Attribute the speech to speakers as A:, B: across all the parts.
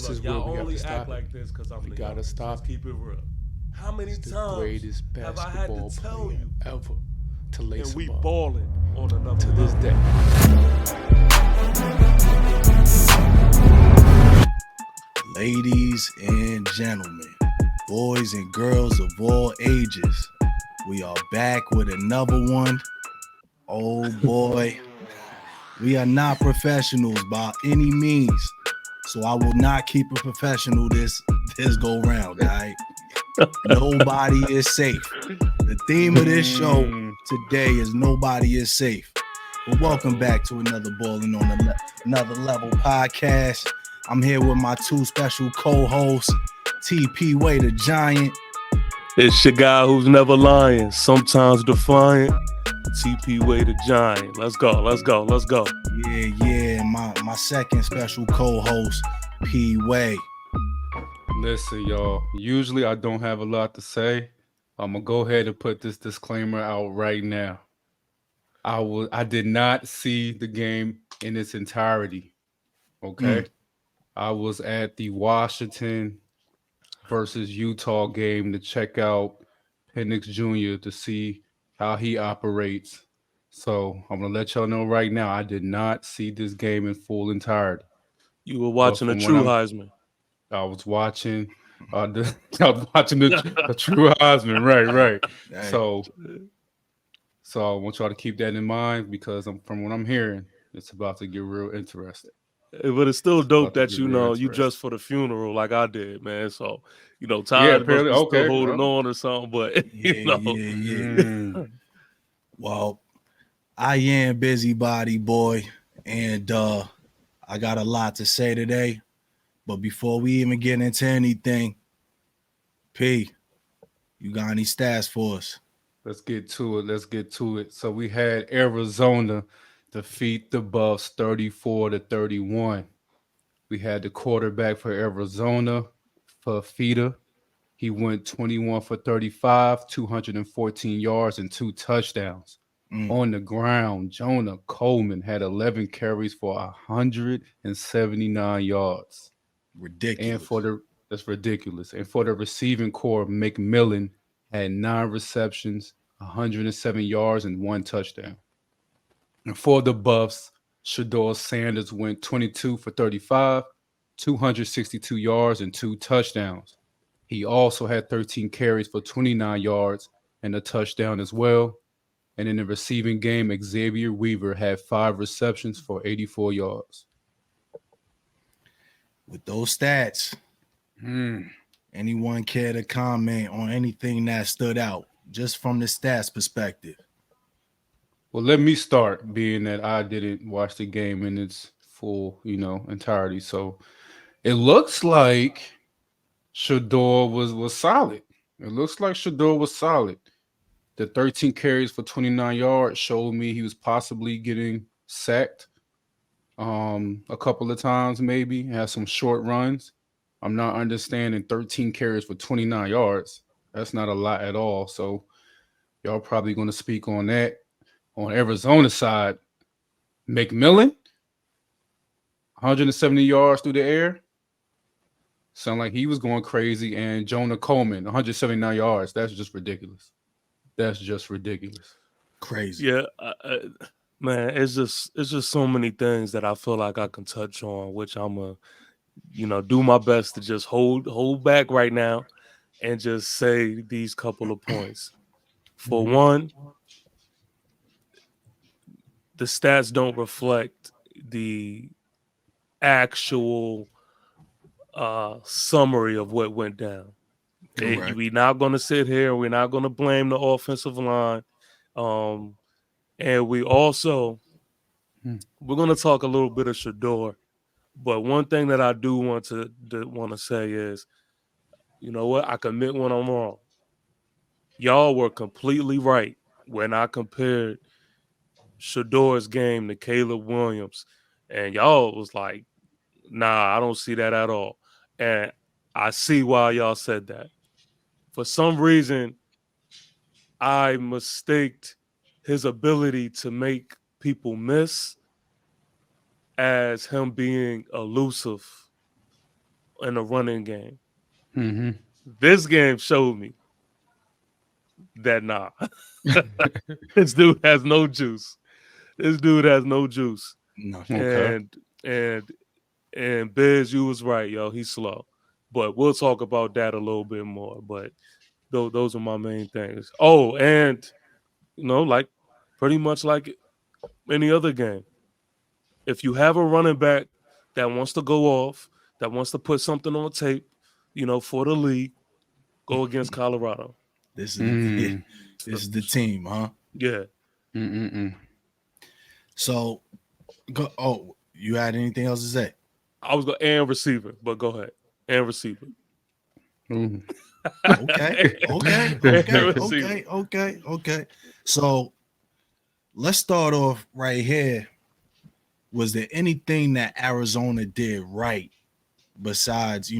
A: this
B: look,
A: is where
B: y'all
A: we got to
B: only act
A: stop it.
B: like this because I'm
A: We
B: the
A: got to
B: youngest. Let's
A: stop it.
B: keep it real. How many
A: He's the
B: times
A: greatest
B: have I had to
A: basketball
B: tell
A: player
B: you
A: ever to lace
B: and we
A: him up
B: balling on another
A: to this
B: level?
A: day.
C: Ladies and gentlemen, boys and girls of all ages, we are back with another one. Oh boy, we are not professionals by any means, so I will not keep it professional this go round. All right, nobody is safe. The theme of this show today is nobody is safe. But welcome back to another Balling on Another Level podcast. I'm here with my two special co-hosts, TP Way the Giant.
B: It's your guy who's never lying, sometimes defiant. TP Way the Giant. Let's go, let's go, let's go.
C: Yeah. My second special co-host, P Way.
D: Listen, y'all. Usually I don't have a lot to say. I'm gonna go ahead and put this disclaimer out right now. I did not see the game in its entirety. Okay. I was at the Washington versus Utah game to check out Penix Jr. to see how he operates. So I'm gonna let y'all know right now, I did not see this game in full entirety.
B: You were
D: But
B: watching a
D: from what
B: true Heisman.
D: I was watching I was watching the True Heisman, right.
C: Hey,
D: So I want y'all to keep that in mind because from what I'm hearing, it's about to get real interesting.
B: But it's still
D: It's
B: dope
D: about to
B: that
D: get real
B: you
D: interesting.
B: dressed for the funeral like I did, man. So,
D: Yeah,
B: Todd must
D: apparently.
B: be still
D: Okay.
B: holding on or something, but
C: yeah.
D: Mm,
C: Well, I am busybody boy, and I got a lot to say today. But before we even get into anything, P, you got any stats for us?
D: let's get to it. Let's get to it. So we had Arizona defeat the Buffs 34-31. We had the quarterback for Arizona, Fafita. He went 21 for 35, 214 yards, and 2 touchdowns.
C: Mm,
D: On the ground, Jonah Coleman had 11 carries for 179 yards. And
C: ridiculous.
D: that's ridiculous. And for the receiving core, McMillan had 9 receptions, 107 yards, and 1 touchdown. And for the Buffs, Shador Sanders went 22 for 35, 262 yards, and 2 touchdowns. He also had 13 carries for 29 yards and a touchdown as well. And in the receiving game, Xavier Weaver had 5 receptions for 84 yards.
C: With those stats,
D: Hmm.
C: anyone care to comment on anything that stood out just from the stats perspective?
D: Well, let me start, being that I didn't watch the game in its full, entirety. So it looks like Shador was solid. It looks like Shador was solid. The 13 carries for 29 yards showed me he was possibly getting sacked a couple of times, maybe, have some short runs. I'm not understanding 13 carries for 29 yards. That's not a lot at all. So y'all probably going to speak on that. On Arizona side, McMillan, 170 yards through the air. Sound like he was going crazy. And Jonah Coleman, 179 yards. That's just ridiculous. That's just ridiculous.
C: Crazy.
B: yeah, man, it's just so many things that I feel like I can touch on, which I'm a do my best to just hold back right now and just say these couple of points. For
D: Mm-hmm.
B: one, the stats don't reflect the actual summary of what went down.
C: Correct.
B: We're not going to sit here. We're not going to blame the offensive line, um, and we're going to talk a little bit of Shador. But one thing that I do want to say is, you know what? I commit when I'm wrong. Y'all were completely right when I compared Shador's game to Caleb Williams, and y'all was like, "Nah, I don't see that at all." And I see why y'all said that. For some reason, I mistaked his ability to make people miss as him being elusive in the running game.
D: Mm-hmm.
B: This game showed me that this dude has no juice. This dude has no juice.
C: No.
D: Okay.
B: And Biz, you was right, yo. He's slow, but we'll talk about that a little bit more. But those are my main things. Oh, and like pretty much like any other game, if you have a running back that wants to go off, that wants to put something on tape, for the league, go against Colorado.
C: This is the team, huh?
B: Yeah.
D: Mm-mm-mm.
C: So, go. Oh, you had anything else to say?
B: I was going and receiver, but go ahead. And receiver.
D: Mm.
C: Okay. So, let's start off right here. Was there anything that Arizona did right besides,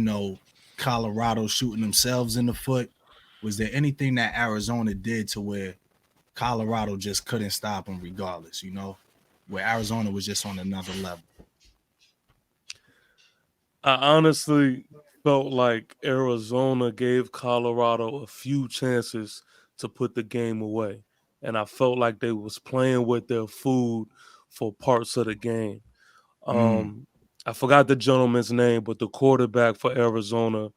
C: Colorado shooting themselves in the foot? Was there anything that Arizona did to where Colorado just couldn't stop them regardless, where Arizona was just on another level?
B: I honestly felt like Arizona gave Colorado a few chances to put the game away. And I felt like they was playing with their food for parts of the game. I forgot the gentleman's name, but the quarterback for Arizona,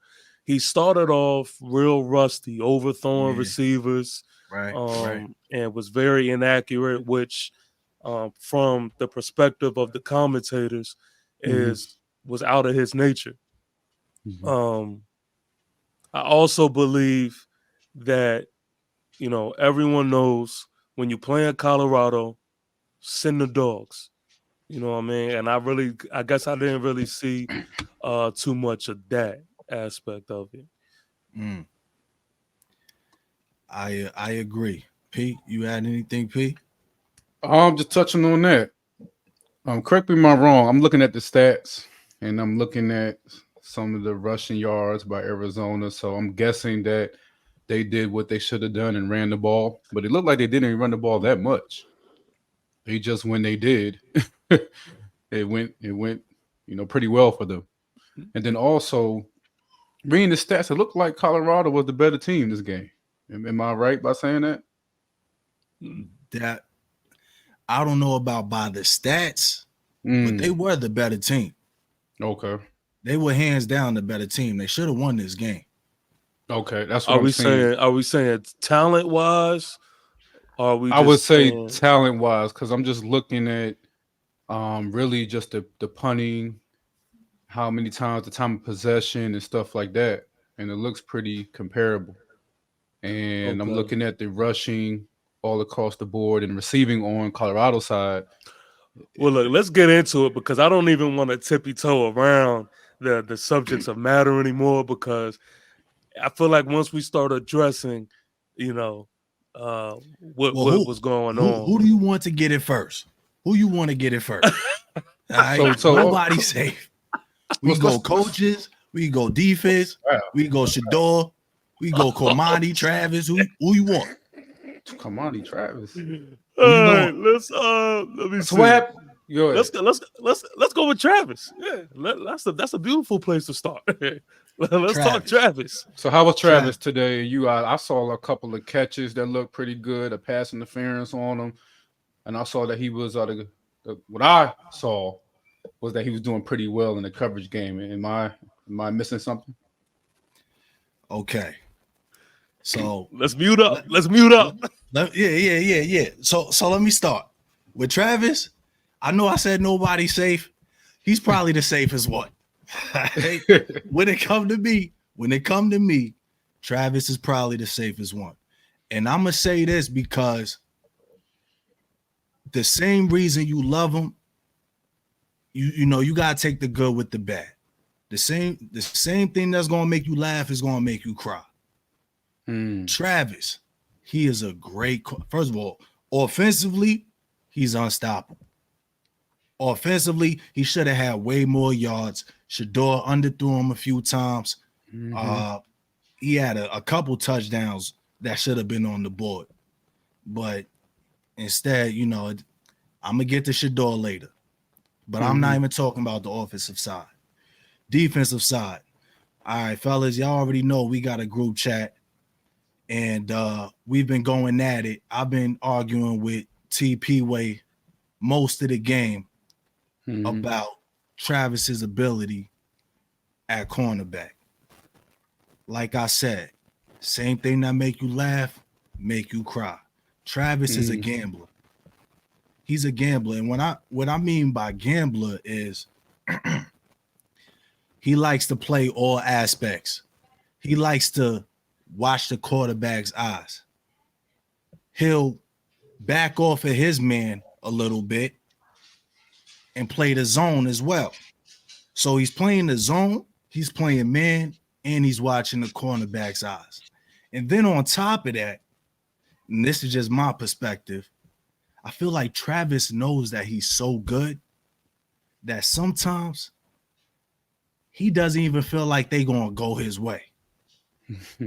B: he started off real rusty, overthrowing receivers,
C: Right.
B: and was very inaccurate, which from the perspective of the commentators was out of his nature.
D: Mm-hmm.
B: I also believe that, everyone knows when you play in Colorado, send the dogs. You know what I mean? And I guess I didn't really see too much of that aspect of it.
C: I agree. P, you had anything, P?
D: Just touching on that. Correct me if I'm wrong. I'm looking at the stats and I'm looking at some of the rushing yards by Arizona. So I'm guessing that they did what they should have done and ran the ball, but it looked like they didn't even run the ball that much. They just, when they did, it went, pretty well for them. And then also reading the stats, it looked like Colorado was the better team this game. Am I right by saying that?
C: That I don't know about by the stats, but they were the better team.
D: Okay.
C: They were hands down the better team. They should have won this game.
D: Okay, that's what I'm
B: saying. Are we saying talent wise? Or are we?
D: I would say talent wise, because I'm just looking at really just the punting, how many times, the time of possession and stuff like that, and it looks pretty comparable. And I'm looking at the rushing all across the board and receiving on Colorado side.
B: Well, look, let's get into it because I don't even want to tippy toe around the subjects of matter anymore, because I feel like once we start addressing, what was going on.
C: Who do you want to get it first? Who you want to get it first? Right? So nobody's safe. We go coaches. We go defense. We go Shedeur. We go Kamani, Travis. Who you want?
D: Kamani, Travis.
B: All right, let me see. Let's go with Travis. Yeah, that's a beautiful place to start. Let's talk Travis.
D: So how was Travis today? I saw a couple of catches that looked pretty good, a pass interference on him, and I saw that he was what I saw was that he was doing pretty well in the coverage game. Am I missing something?
C: Okay. So
B: let's mute up.
C: Yeah. So let me start with Travis. I know I said nobody's safe. He's probably the safest one. When it come to me, Travis is probably the safest one. And I'm gonna say this because the same reason you love him, you gotta take the good with the bad. The same thing that's gonna make you laugh is gonna make you cry. Travis, he is a great. First of all, offensively, he's unstoppable. Offensively, he should have had way more yards. Shedeur underthrew him a few times. He had a couple touchdowns that should have been on the board, but instead, I'm gonna get to Shedeur later. But I'm not even talking about the offensive side. Defensive side, All right, fellas, y'all already know we got a group chat, and we've been going at it. I've been arguing with TP Way most of the game about Travis's ability at cornerback. Like I said, same thing that make you laugh, make you cry. Travis is a gambler. He's a gambler, and what I mean by gambler is he likes to play all aspects. He likes to watch the quarterback's eyes. He'll back off of his man a little bit and play the zone as well. So he's playing the zone, he's playing man, and he's watching the cornerback's eyes. And then on top of that, and this is just my perspective, I feel like Travis knows that he's so good that sometimes he doesn't even feel like they're going to go his way.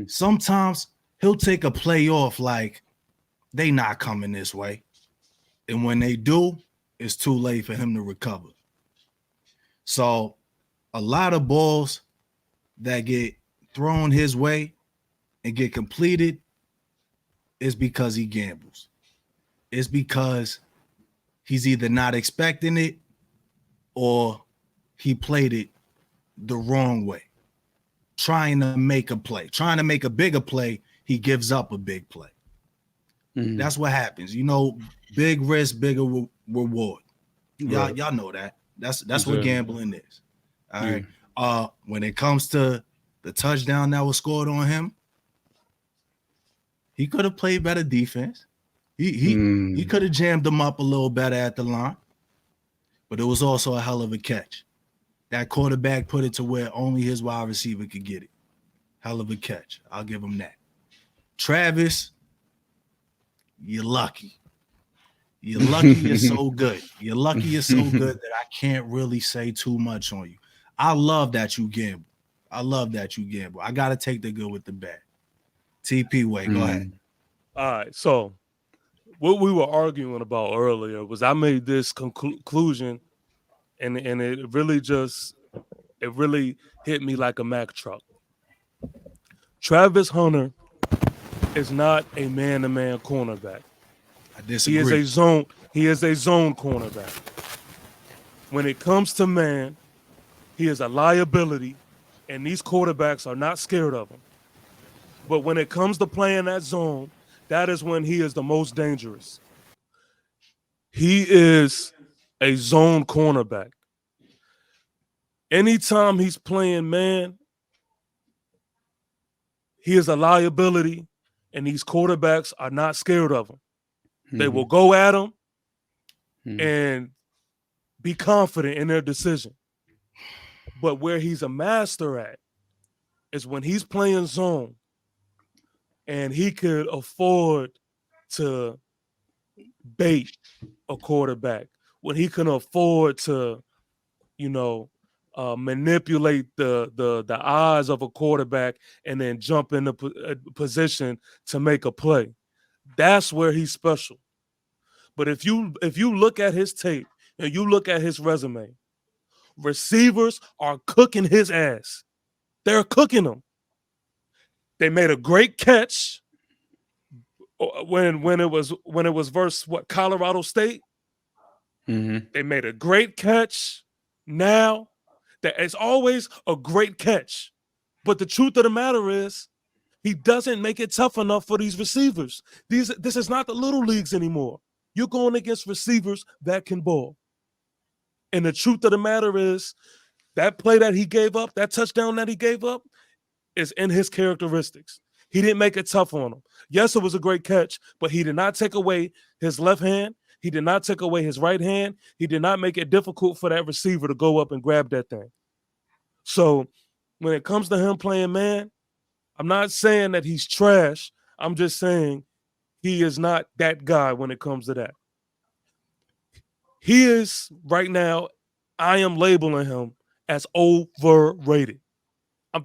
C: Sometimes he'll take a play off like they not coming this way. And when they do, it's too late for him to recover. So a lot of balls that get thrown his way and get completed is because he gambles. It's because he's either not expecting it or he played it the wrong way. Trying to make a play, trying to make a bigger play, he gives up a big play. That's what happens. You know, big risk, bigger reward. Y'all know that. That's what gambling is. All right. When it comes to the touchdown that was scored on him, he could have played better defense. He could have jammed them up a little better at the line, but it was also a hell of a catch. That quarterback put it to where only his wide receiver could get it. Hell of a catch. I'll give him that. Travis, you're lucky. You're lucky you're so good. You're lucky you're so good that I can't really say too much on you. I love that you gamble. I got to take the good with the bad. TP Way, go ahead.
B: All right, so what we were arguing about earlier was I made this conclusion, and it really hit me like a Mack truck. Travis Hunter is not a man-to-man cornerback.
C: I disagree.
B: He is a zone cornerback. When it comes to man, he is a liability, and these quarterbacks are not scared of him. But when it comes to playing that zone, that is when he is the most dangerous. He is a zone cornerback. Anytime he's playing man, he is a liability, and these quarterbacks are not scared of him. They will go at him and be confident in their decision. But where he's a master at is when he's playing zone and he could afford to bait a quarterback, when he can afford to, manipulate the eyes of a quarterback and then jump into position to make a play. That's where he's special. But if you look at his tape and you look at his resume, receivers are cooking his ass. They're cooking him. They made a great catch when it was versus Colorado State. They made a great catch. Now that it's always a great catch, but the truth of the matter is, he doesn't make it tough enough for these receivers. This is not the little leagues anymore. You're going against receivers that can ball. And the truth of the matter is, that play that he gave up, that touchdown that he gave up, is in his characteristics. He didn't make it tough on him. Yes, it was a great catch, but he did not take away his left hand. He did not take away his right hand. He did not make it difficult for that receiver to go up and grab that thing. So when it comes to him playing man, I'm not saying that he's trash. I'm just saying he is not that guy when it comes to that. He is, right now, I am labeling him as overrated.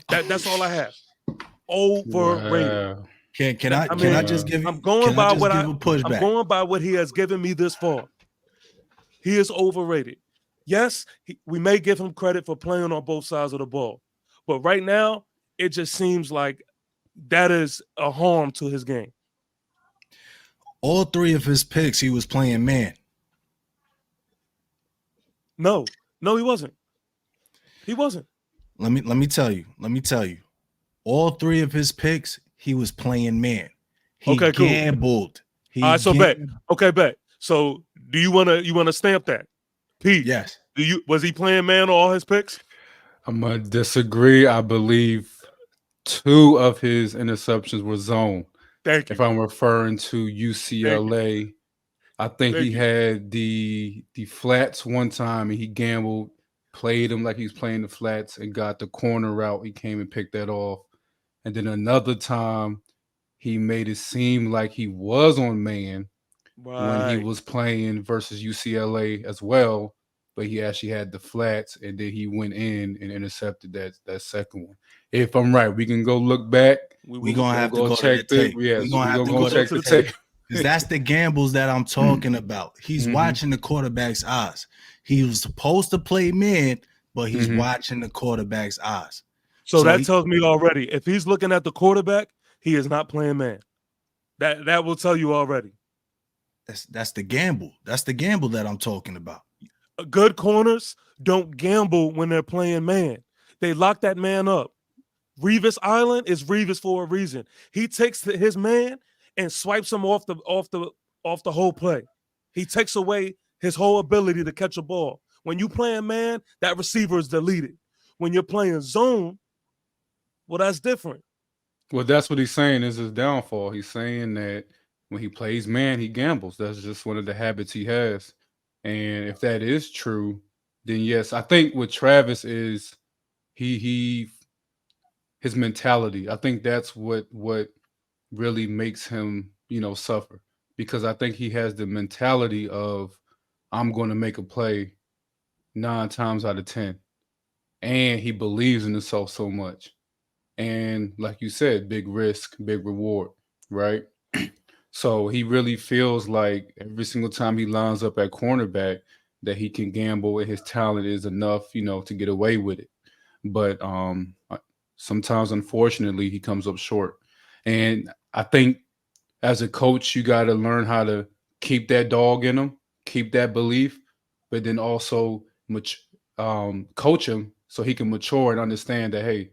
B: That's all I have. Overrated.
C: Wow. Can I just give you?
B: I'm going by what he has given me this far. He is overrated. Yes, we may give him credit for playing on both sides of the ball, But right now, it just seems like that is a harm to his game.
C: All 3 of his picks, he was playing man.
B: No, he wasn't. He wasn't.
C: Let me tell you. All 3 of his picks, he was playing man. He
B: Okay, cool.
C: gambled.
B: All right, so bet. Okay, bet. So do you wanna stamp that? Pete.
C: Yes.
B: Was he playing man on all his picks?
D: I'm gonna disagree. I believe 2 of his interceptions were zone.
B: Thank you.
D: If I'm referring to UCLA, I think he had the flats one time and he gambled, played him like he's playing the flats and got the corner route. He came and picked that off. And then another time he made it seem like he was on man when he was playing versus UCLA as well, but he actually had the flats and then he went in and intercepted that second one. If I'm right, we can go look back.
C: We're gonna have to go
D: check
C: to the tape.
D: Yes,
C: we're gonna have to go
D: check the tape.
C: Because that's the gambles that I'm talking about. He's watching the quarterback's eyes. He was supposed to play man, but he's watching the quarterback's eyes.
B: So that tells me already, if he's looking at the quarterback, he is not playing man. That will tell you already.
C: That's the gamble. That's the gamble that I'm talking about.
B: Good corners don't gamble when they're playing man. They lock that man up. Revis Island is Revis for a reason. He takes his man and swipes him off the whole play. He takes away his whole ability to catch a ball. When you playing man, that receiver is deleted. When you're playing zone, well, that's different.
D: Well, that's what he's saying is his downfall. He's saying that when he plays man, he gambles. That's just one of the habits he has. And if that is true, then yes, I think what Travis is his mentality. I think that's what really makes him, suffer, because I think he has the mentality of I'm going to make a play 9 times out of 10. And he believes in himself so much. And like you said, big risk, big reward, right? So he really feels like every single time he lines up at cornerback that he can gamble and his talent is enough, to get away with it. But sometimes, unfortunately, he comes up short. And I think as a coach, you got to learn how to keep that dog in him, keep that belief, but then also coach him so he can mature and understand that, hey,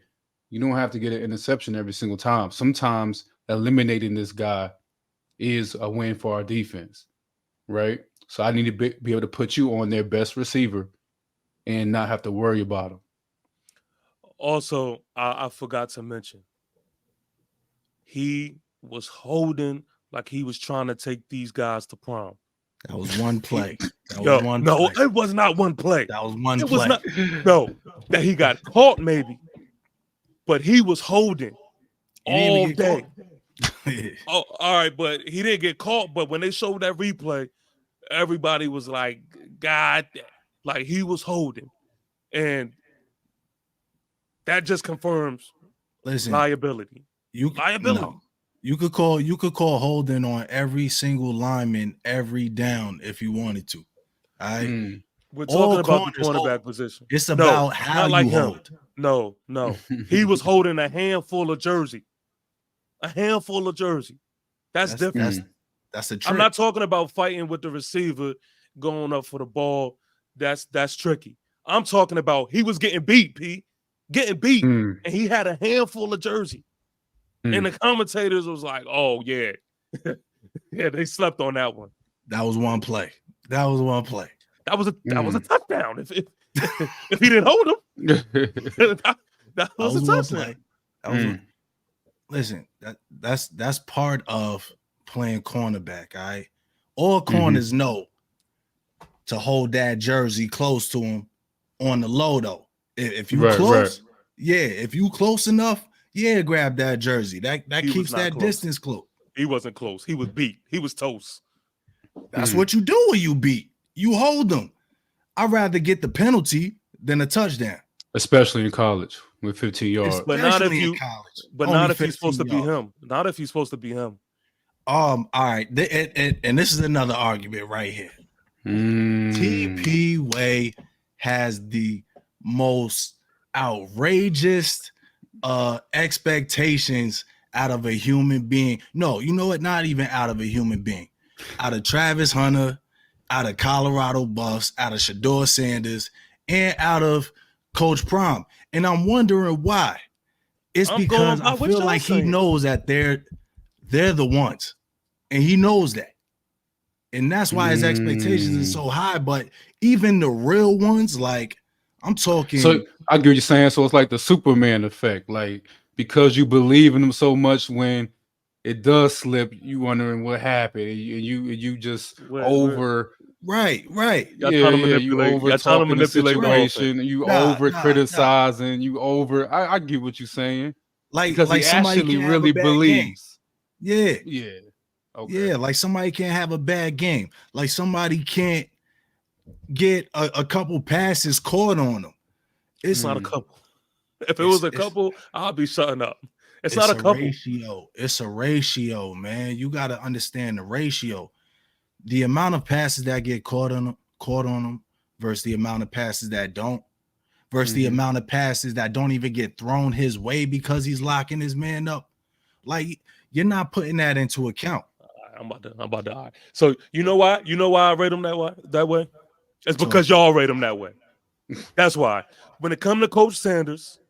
D: you don't have to get an interception every single time. Sometimes eliminating this guy is a win for our defense, right? So I need to be able to put you on their best receiver and not have to worry about him.
B: Also, I forgot to mention, he was holding like he was trying to take these guys to prom.
C: That was one play.
B: It was not one play.
C: That was one play.
B: Was not, that he got caught maybe, but he was holding all day. Oh, all right, but he didn't get caught. But when they showed that replay, everybody was like, God, like he was holding. And that just confirms liability. Liability.
C: No. You could call holding on every single lineman every down if you wanted to. All right.
B: We're talking about the cornerback position.
C: It's about how you hold.
B: No. He was holding a handful of jersey. That's different.
C: That's a trick.
B: I'm not talking about fighting with the receiver going up for the ball. That's tricky. I'm talking about he was getting beat, P. Getting beat. And he had a handful of jersey. And the commentators was like, oh, yeah. Yeah, they slept on that one.
C: That was one play. That was
B: a touchdown. If he didn't hold him, that was a touchdown.
C: Listen, that's part of playing cornerback. All right, all corners know to hold that jersey close to him on the low though. If you close, if you close enough, grab that jersey. That keeps that distance close.
B: He wasn't close. He was beat. He was toast.
C: That's what you do when you beat. You hold them. I'd rather get the penalty than a touchdown.
D: Especially in college with 15 yards.
B: But not if you college. But not if he's supposed to be him. Not if he's supposed to be him.
C: All right. And this is another argument right here. TP Way has the most outrageous expectations out of a human being. No, you know what? Not even out of a human being. Out of Travis Hunter, out of Colorado Buffs, out of Shedeur Sanders, and out of Coach Prime. And I'm wondering why. It's because I feel like he knows that they're the ones. And he knows that. And that's why his expectations are so high. But even the real ones, like I'm talking.
D: So I get what you're saying. So it's like the Superman effect. Like, because you believe in them so much, when it does slip, you wondering what happened. And you just over.
C: Right.
B: Y'all trying to manipulate.
D: You over talking the situation. You over criticizing. You over. I get what you're saying.
C: Like,
D: because he actually really believes.
C: Yeah.
D: Okay.
C: Yeah, like somebody can't have a bad game. Like somebody can't get a couple passes caught on them.
B: It's not a couple. If it was a couple, I'll be shutting up. It's not a couple.
C: Ratio. It's a ratio, man. You got to understand the ratio. The amount of passes that get caught on them versus the amount of passes that don't, versus the amount of passes that don't even get thrown his way because he's locking his man up. Like, you're not putting that into account.
B: I'm about to. All right. So you know why? You know why I rate him that way? It's because y'all rate him that way. That's why. When it come to Coach Sanders,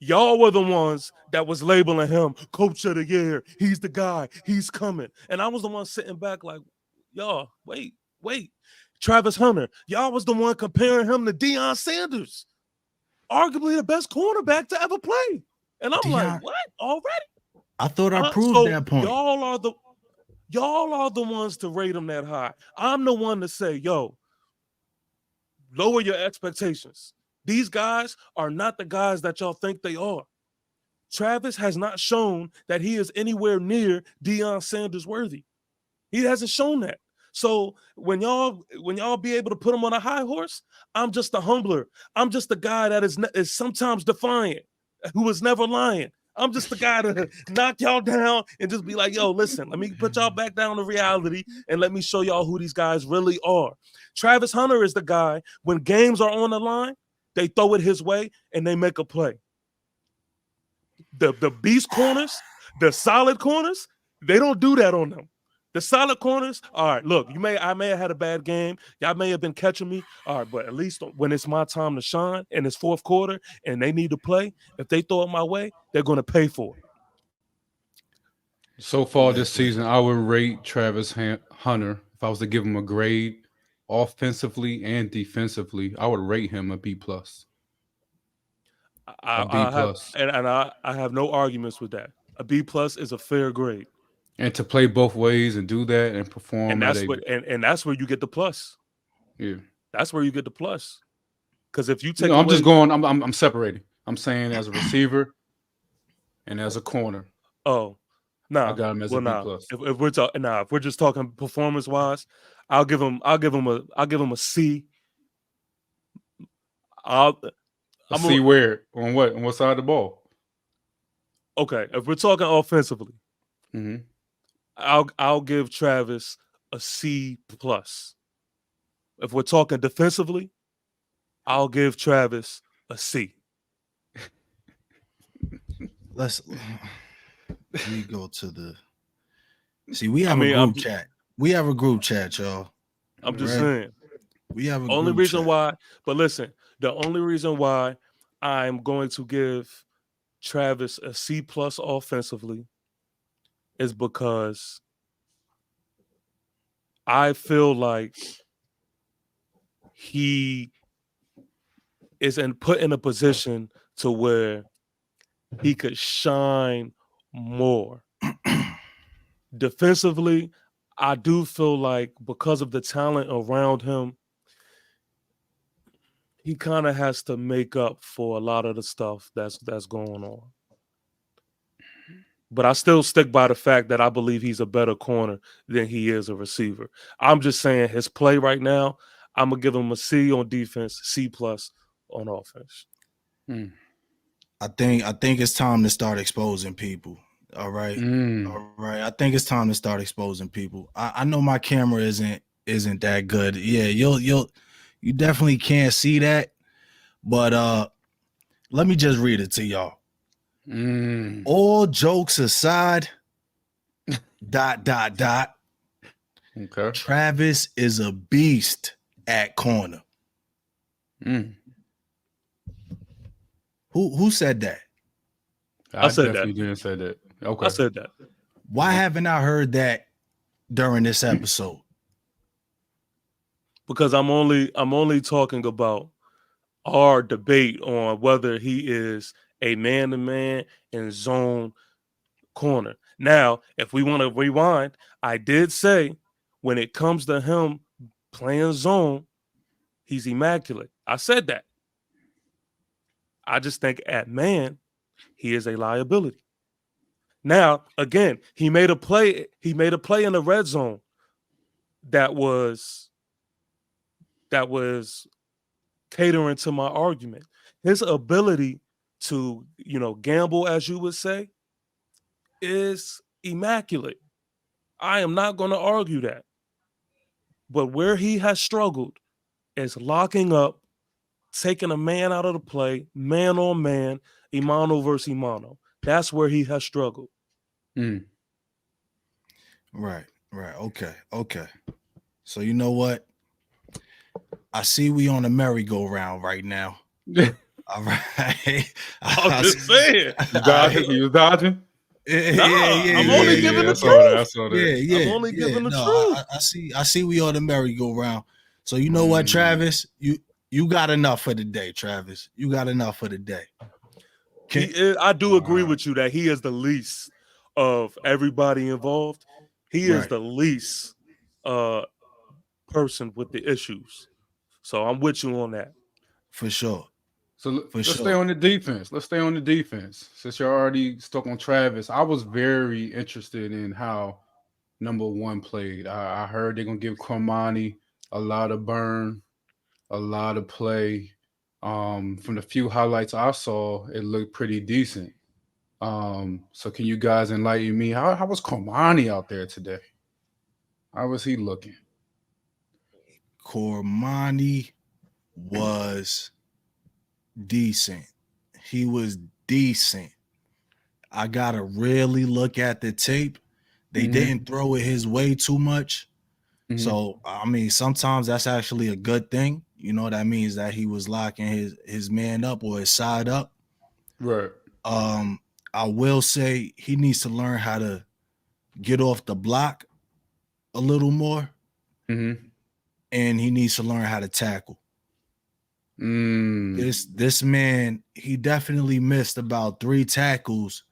B: y'all were the ones that was labeling him Coach of the Year. He's the guy. He's coming. And I was the one sitting back like, y'all, wait. Travis Hunter, y'all was the one comparing him to Deion Sanders, arguably the best cornerback to ever play. And I'm like, what? Already?
C: I thought I proved that point.
B: Y'all are the ones to rate him that high. I'm the one to say, yo, lower your expectations. These guys are not the guys that y'all think they are. Travis has not shown that he is anywhere near Deion Sanders worthy. He hasn't shown that. So when y'all be able to put him on a high horse, I'm just a humbler. I'm just the guy that is sometimes defiant, who is never lying. I'm just the guy to knock y'all down and just be like, yo, listen, let me put y'all back down to reality and let me show y'all who these guys really are. Travis Hunter is the guy, when games are on the line, they throw it his way and they make a play. The beast corners, the solid corners, they don't do that on them. The solid corners, all right, look, I may have had a bad game. Y'all may have been catching me. All right, but at least when it's my time to shine and it's fourth quarter and they need to play, if they throw it my way, they're going to pay for it.
D: So far this season, I would rate Travis Hunter, if I was to give him a grade offensively and defensively, I would rate him a B+.
B: I have no arguments with that. A B+ is a fair grade.
D: And to play both ways and do that and perform,
B: and that's where you get the plus.
D: Yeah,
B: that's where you get the plus. Because if you take,
D: I'm separating. I'm saying as a receiver and as a corner.
B: Oh, no,
D: I got him as a B+.
B: If we're just talking performance wise, I'll give him a C.
D: See where on what side of the ball?
B: Okay, if we're talking offensively.
D: Mm-hmm.
B: I'll give Travis a C+. If we're talking defensively, I'll give Travis a C.
C: Let me go to the. See, we have a group chat. We have a group chat, y'all.
B: I'm just saying.
C: We have a
B: only
C: group
B: reason
C: chat.
B: why. But listen, the only reason why I'm going to give Travis a C+ offensively is because I feel like he is put in a position to where he could shine more. Defensively, I do feel like because of the talent around him, he kind of has to make up for a lot of the stuff that's going on. But I still stick by the fact that I believe he's a better corner than he is a receiver. I'm just saying his play right now, I'm going to give him a C on defense, C+ on offense.
C: I think it's time to start exposing people. All right. All right. I think it's time to start exposing people. I know my camera isn't that good. Yeah, you definitely can't see that. But Let me just read it to y'all.
D: Mm.
C: All jokes aside, ...
D: Okay.
C: Travis is a beast at corner.
D: Mm.
C: Who said that?
D: I
B: said that.
D: definitely didn't say that. Okay.
B: I said that
C: Why haven't I heard that during this episode?
B: because I'm only talking about our debate on whether he is a man-to-man and zone corner. Now, if we want to rewind, I did say when it comes to him playing zone, he's immaculate. I said that. I just think at man, he is a liability. Now, again, he made a play. He made a play in the red zone that was catering to my argument. His ability to, gamble, as you would say, is immaculate. I am not going to argue that. But where he has struggled is locking up, taking a man out of the play, man on man, Imano versus Imano. That's where he has struggled.
D: Mm.
C: Right. Okay. So you know what? I see we on a merry-go-round right now. All right.
B: I'm just saying.
D: You dodging?
B: I'm only giving the
D: I saw that. I
B: truth.
D: saw that.
C: Yeah.
B: I'm only giving the
C: No,
B: truth.
C: I see we on the merry-go-round. So you know what, Travis? You got enough for the day, Travis. You got enough for the day.
B: I do agree with you that he is the least of everybody involved. He is
C: Right.
B: the least person with the issues. So I'm with you on that.
C: For sure.
D: So let's stay on the defense. Let's stay on the defense. Since you're already stuck on Travis, I was very interested in how number one played. I heard they're gonna give Cormani a lot of burn, a lot of play. From the few highlights I saw, it looked pretty decent. So can you guys enlighten me? How was Cormani out there today? How was he looking?
C: Cormani was decent. He was decent. I gotta really look at the tape. They didn't throw it his way too much. So I mean, sometimes that's actually a good thing. You know, that means that he was locking his man up or his side up.
D: Right.
C: I will say he needs to learn how to get off the block a little more.
D: Mm-hmm.
C: And he needs to learn how to tackle. This man, he definitely missed about 3 tackles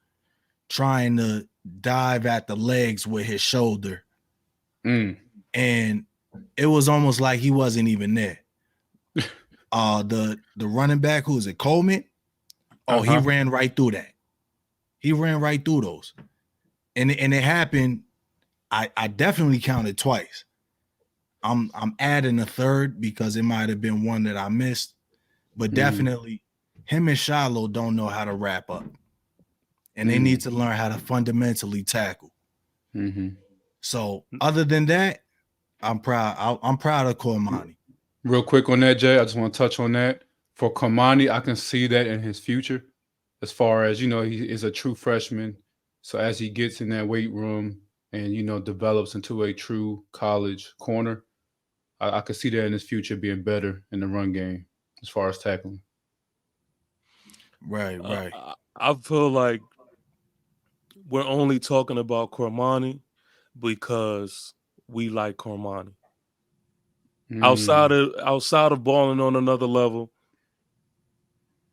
C: trying to dive at the legs with his shoulder. And it was almost like he wasn't even there. The running back, who is it, Coleman? Oh, he ran right through that. He ran right through those. And it happened. I definitely counted twice. I'm adding a third because it might have been one that I missed. But definitely him and Shiloh don't know how to wrap up. And they need to learn how to fundamentally tackle. So other than that, I'm proud. I'm proud of Cormani.
D: Real quick on that, Jay, I just want to touch on that. For Cormani, I can see that in his future, as far as, he is a true freshman. So as he gets in that weight room and, develops into a true college corner, I could see that in his future being better in the run game as far as tackling.
C: Right.
B: I feel like we're only talking about Cormani because we like Cormani. Outside of balling on another level,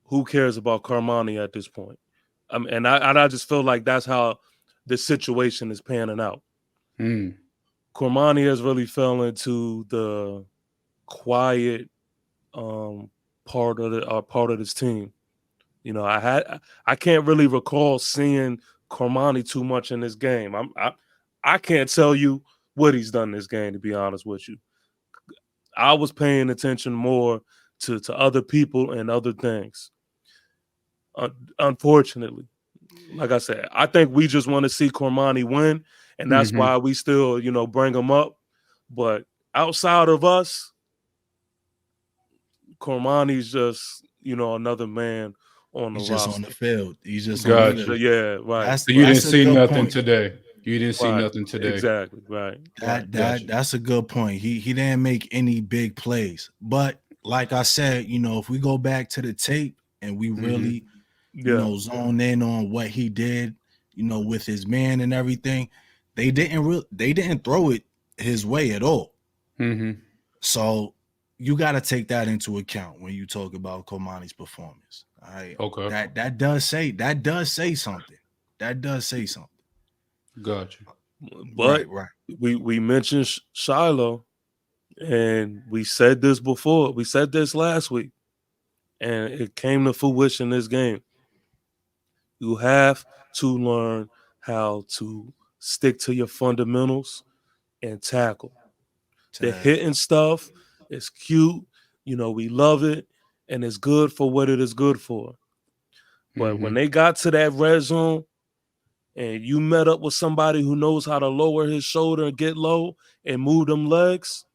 B: who cares about Cormani at this point? And I just feel like that's how the situation is panning out. Cormani has really fell into the quiet part of this team. I can't really recall seeing Cormani too much in this game. I can't tell you what he's done in this game, to be honest with you. I was paying attention more to other people and other things. Unfortunately, like I said, I think we just want to see Cormani win, and that's why we still, bring him up. But outside of us, Cormani's just, another man on the
C: He's just on
B: roster.
C: the field. He's just on the
D: Gotcha.
C: field.
B: Yeah, right,
D: So you didn't
C: That's a
D: see
C: good
D: nothing
C: point.
D: today. You didn't see
B: right.
D: nothing today.
B: Exactly, right.
D: Gotcha.
C: That's a good point. He didn't make any big plays. But like I said, if we go back to the tape and we really,
B: Yeah,
C: zone in on what he did, with his man and everything, they didn't throw it his way at all.
D: Mm-hmm.
C: So you got to take that into account when you talk about Komani's performance. All right.
D: Okay.
C: That does say something. That does say something.
D: Gotcha.
B: but
C: Right.
B: we mentioned Shiloh, and we said this before. We said this last week, and it came to fruition this game. You have to learn how to stick to your fundamentals and tackle. The hitting stuff is cute. We love it, and it's good for what it is good for. But when they got to that red zone and you met up with somebody who knows how to lower his shoulder and get low and move them legs,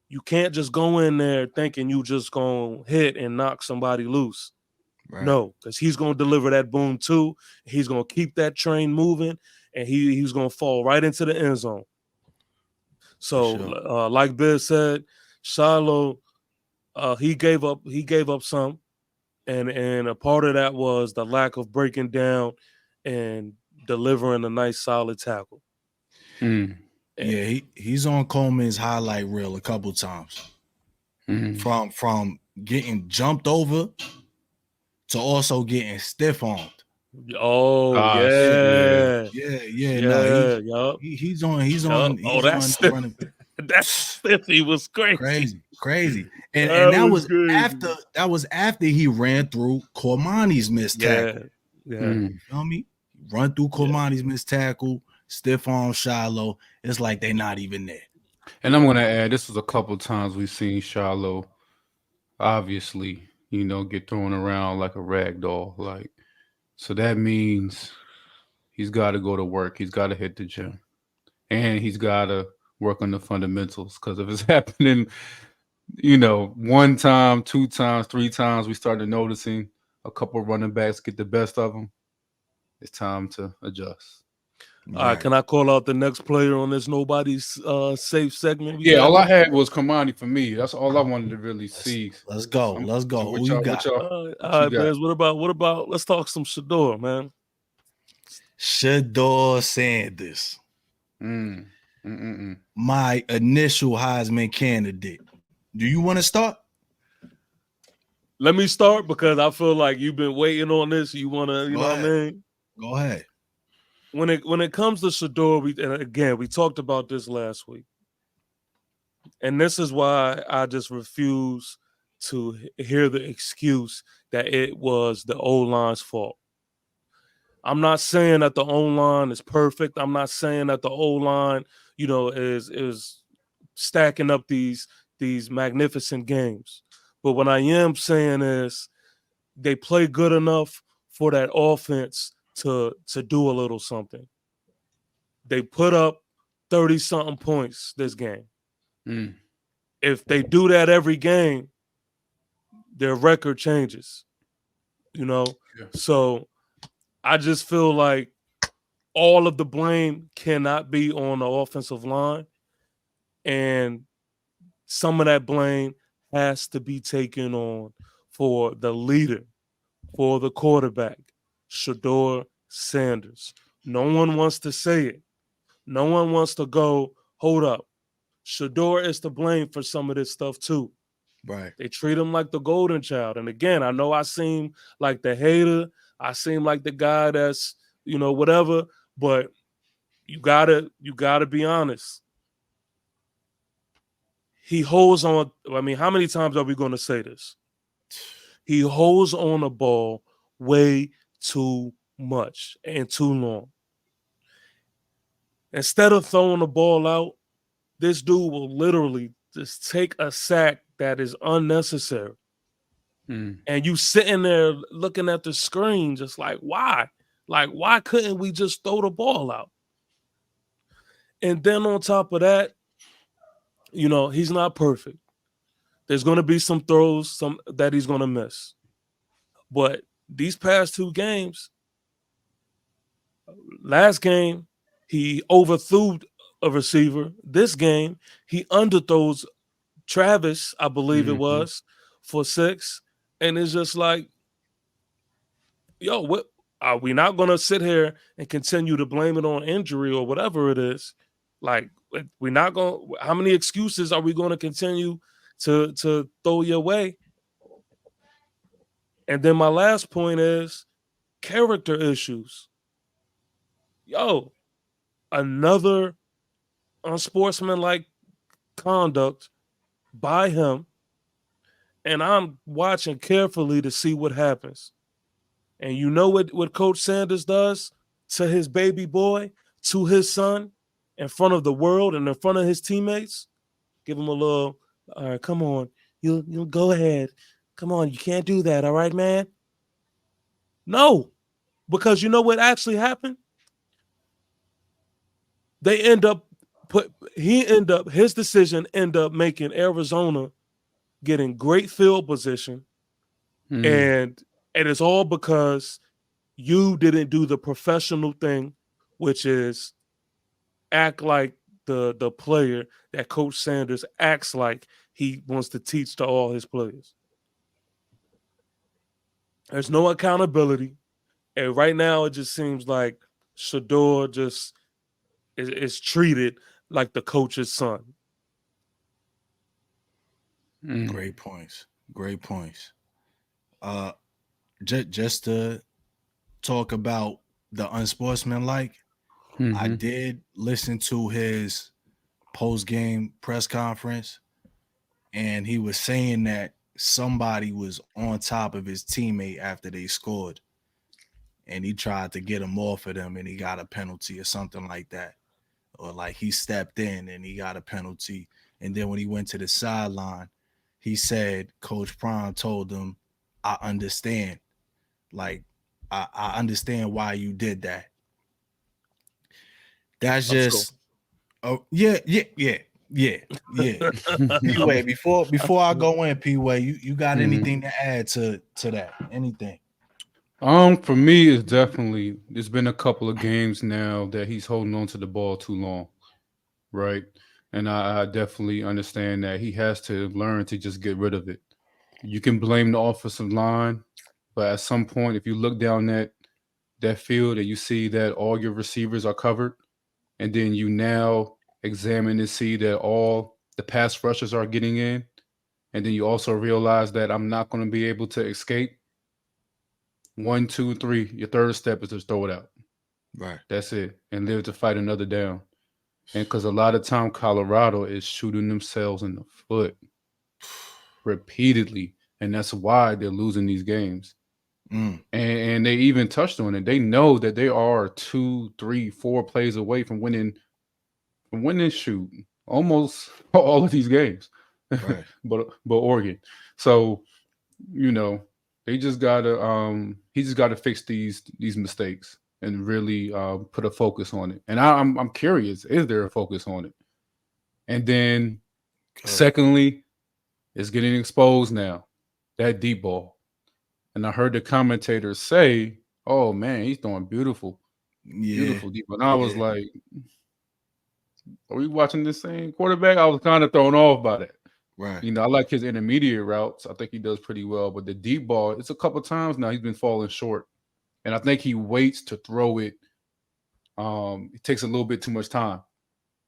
B: you can't just go in there thinking you just going to hit and knock somebody loose.
C: Right.
B: No, because he's going to deliver that boom too. He's going to keep that train moving, and he's going to fall right into the end zone. So,
C: Sure.
B: like Bill said, Shiloh, he gave up some, and a part of that was the lack of breaking down and delivering a nice solid tackle.
C: Yeah, he's on Coleman's highlight reel a couple times. From getting jumped over to also getting stiff armed.
B: Oh
C: Yeah.
B: yeah.
C: No, he's on.
B: Oh, that's stiff.
C: Running.
B: That stiffy was crazy.
C: Crazy. And
B: That
C: that was
B: crazy.
C: after he ran through Cormani's missed tackle.
B: Yeah.
C: You feel me? Run through Cormani's missed tackle, stiff arm Shiloh. It's like they're not even there.
D: And I'm gonna add, this was a couple times we've seen Shiloh obviously, get thrown around like a rag doll. So that means he's got to go to work. He's got to hit the gym, and he's got to work on the fundamentals. Because if it's happening, one time, 2 times, 3 times, we started noticing a couple running backs get the best of him. It's time to adjust.
B: All right, can I call out the next player on this nobody's safe segment?
D: Yeah, all I had was Komani for me. That's all I wanted to really see.
C: Let's go.
D: So
C: Who you got?
B: All right, Bears. What about? Let's talk some Shedeur, man.
C: Shedeur Sanders. My initial Heisman candidate. Do you want to start?
B: Let me start because I feel like you've been waiting on this. You want to, know what I mean?
C: Go ahead.
B: When it comes to Shedeur, we talked about this last week. And this is why I just refuse to hear the excuse that it was the O-line's fault. I'm not saying that the O-line is perfect. I'm not saying that the O-line, is stacking up these magnificent games. But what I am saying is they play good enough for that offense to do a little something. They put up 30-something points this game. If they do that every game, their record changes. So I just feel like all of the blame cannot be on the offensive line, and some of that blame has to be taken on for the leader, for the quarterback, Shedeur Sanders. No one wants to say it. No one wants to go, hold up. Shedeur is to blame for some of this stuff too.
C: Right.
B: They treat him like the golden child. And again, I know I seem like the hater. I seem like the guy that's, whatever, but you gotta be honest. He holds on. I mean, how many times are we going to say this? He holds on the ball way too much and too long. Instead of throwing the ball out, this dude will literally just take a sack that is unnecessary. And you sitting there looking at the screen just like, why? Like, why couldn't we just throw the ball out? And then on top of that, he's not perfect. There's going to be some throws that he's going to miss. But these past 2 games, last game, he overthrew a receiver. This game, he underthrows Travis, I believe it was, for 6. And it's just like, yo, what are we not gonna sit here and continue to blame it on injury or whatever it is? Like, we're not gonna, how many excuses are we gonna continue to throw your way? And then my last point is character issues. Yo, another unsportsmanlike conduct by him, and I'm watching carefully to see what happens. And you know what Coach Sanders does to his baby boy, to his son, in front of the world and in front of his teammates? Give him a little, all right, come on. You'll go ahead. Come on, you can't do that, all right, man? No, because you know what actually happened? His decision end up making Arizona get in great field position. And it's all because you didn't do the professional thing, which is act like the player that Coach Sanders acts like he wants to teach to all his players. There's no accountability. And right now it just seems like Shedeur just is treated like the coach's son.
C: Great points. Great points. Just to talk about the unsportsmanlike, I did listen to his post-game press conference, and he was saying that somebody was on top of his teammate after they scored, and he tried to get him off of them, and he got a penalty or something like that. Or like he stepped in and he got a penalty. And then when he went to the sideline, he said Coach Prime told him, I understand. Like, I understand why you did that. That's just, oh, yeah. P-Way, before I go in, P-Way, you got anything to add to that? Anything?
D: For me, it's definitely, there's been a couple of games now that he's holding on to the ball too long, right? And I definitely understand that he has to learn to just get rid of it. You can blame the offensive line, but at some point, if you look down that field and you see that all your receivers are covered, and then you now examine and see that all the pass rushers are getting in, and then you also realize that I'm not going to be able to escape. 1, 2, 3. Your third step is to throw it out.
C: Right.
D: That's it. And live to fight another down. And because a lot of time Colorado is shooting themselves in the foot repeatedly. And that's why they're losing these games. And they even touched on it. They know that they are 2, 3, 4 plays away from winning shoot almost all of these games.
C: Right.
D: but Oregon. So, you know, they just gotta he just gotta fix these mistakes and really put a focus on it. And I'm curious, is there a focus on it? And then secondly, it's getting exposed now, that deep ball. And I heard the commentators say, oh man, he's throwing beautiful deep. And I was like, are we watching the same quarterback? I was kind of thrown off by that.
C: Right.
D: You know, I like his intermediate routes. I think he does pretty well. But the deep ball, it's a couple times now he's been falling short. And I think he waits to throw it. It takes a little bit too much time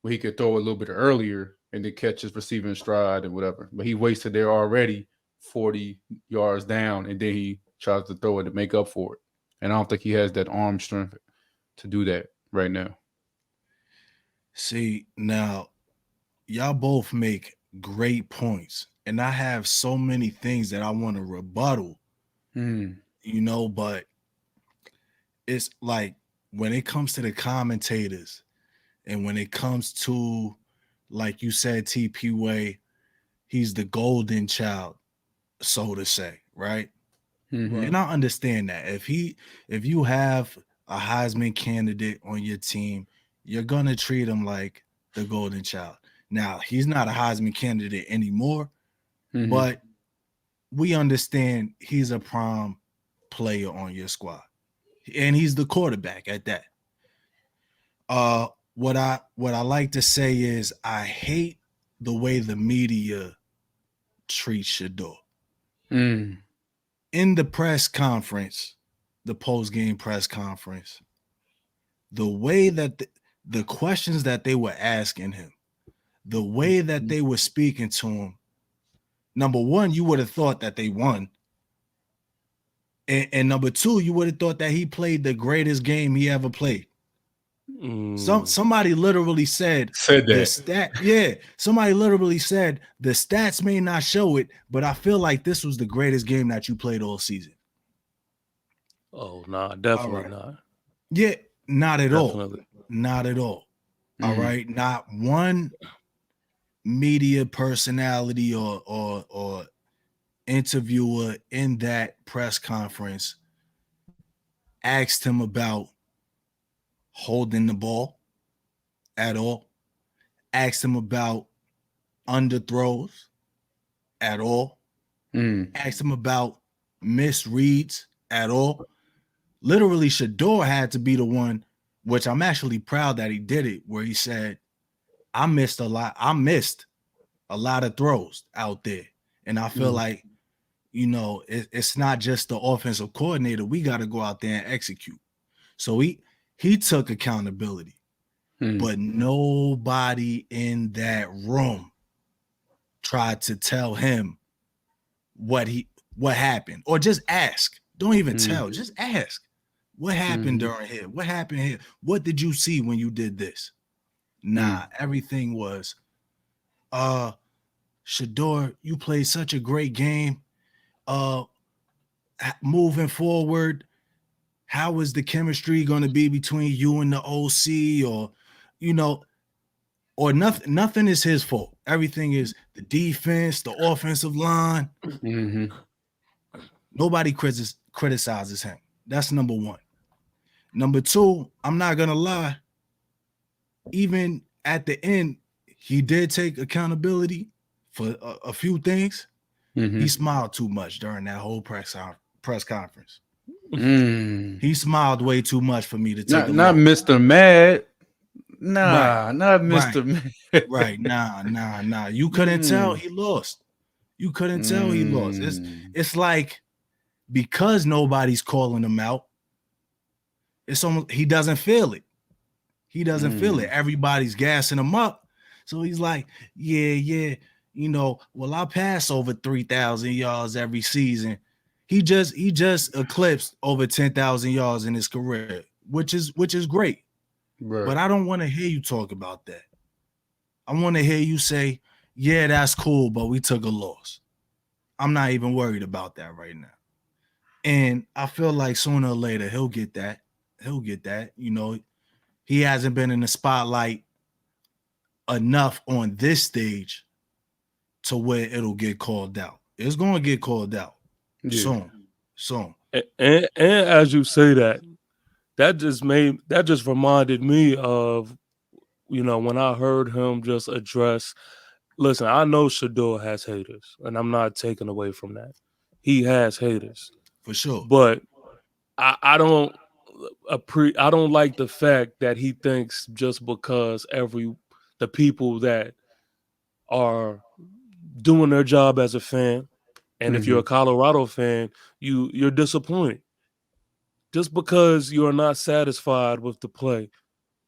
D: where he could throw it a little bit earlier and then catch his receiving stride and whatever. But he waits till they're already 40 yards down and then he tries to throw it to make up for it. And I don't think he has that arm strength to do that right now.
C: See, now, y'all both make great points. And I have so many things that I want to rebuttal, you know, but it's like when it comes to the commentators and when it comes to, like you said, TP Way, he's the golden child, so to say, right? And I understand that. If you have a Heisman candidate on your team, you're gonna treat him like the golden child. Now, he's not a Heisman candidate anymore, but we understand he's a prime player on your squad, and he's the quarterback at that. What I like to say is I hate the way the media treats Shador.
D: Mm.
C: In the press conference, the post-game press conference, the way that the questions that they were asking him, the way that they were speaking to him, number one, you would have thought that they won. And number two, you would have thought that he played the greatest game he ever played. Somebody literally said
D: that.
C: Somebody literally said the stats may not show it, but I feel like this was the greatest game that you played all season.
B: Oh, nah, definitely not.
C: Yeah, not at
B: Definitely.
C: all. Not at all. All right. Not one media personality or interviewer in that press conference asked him about holding the ball at all, asked him about underthrows at all, asked him about misreads at all. Literally, Shador had to be the one, which I'm actually proud that he did it, where he said, I missed a lot of throws out there. And I feel like, you know, it's not just the offensive coordinator. We got to go out there and execute. So he took accountability, but nobody in that room tried to tell him what happened, or just ask. Don't even tell, just ask. What happened during here? What happened here? What did you see when you did this? Nah, everything was, Shador, you played such a great game. Moving forward, how is the chemistry going to be between you and the OC, or, you know, or nothing is his fault. Everything is the defense, the offensive line. Nobody criticizes him. That's number one. Number two, I'm not going to lie. Even at the end, he did take accountability for a few things. He smiled too much during that whole press conference. He smiled way too much for me to take
D: not Mr. Mad. Nah,
C: right.
D: not Mr. Mad.
C: Right. Nah. You couldn't tell he lost. You couldn't tell he lost. It's like, because nobody's calling him out, it's almost, he doesn't feel it. He doesn't feel it. Everybody's gassing him up. So he's like, yeah, you know, well, I pass over 3,000 yards every season. He just eclipsed over 10,000 yards in his career, which is great. Right. But I don't want to hear you talk about that. I want to hear you say, yeah, that's cool, but we took a loss. I'm not even worried about that right now. And I feel like sooner or later he'll get that. You know, he hasn't been in the spotlight enough on this stage to where it'll get called out. It's going to get called out soon.
B: And as you say that just reminded me of, you know, when I heard him just address. Listen, I know Shador has haters, and I'm not taking away from that. He has haters
C: for sure,
B: but I don't like the fact that he thinks just because the people that are doing their job as a fan, and if you're a Colorado fan, you're disappointed. Just because you're not satisfied with the play,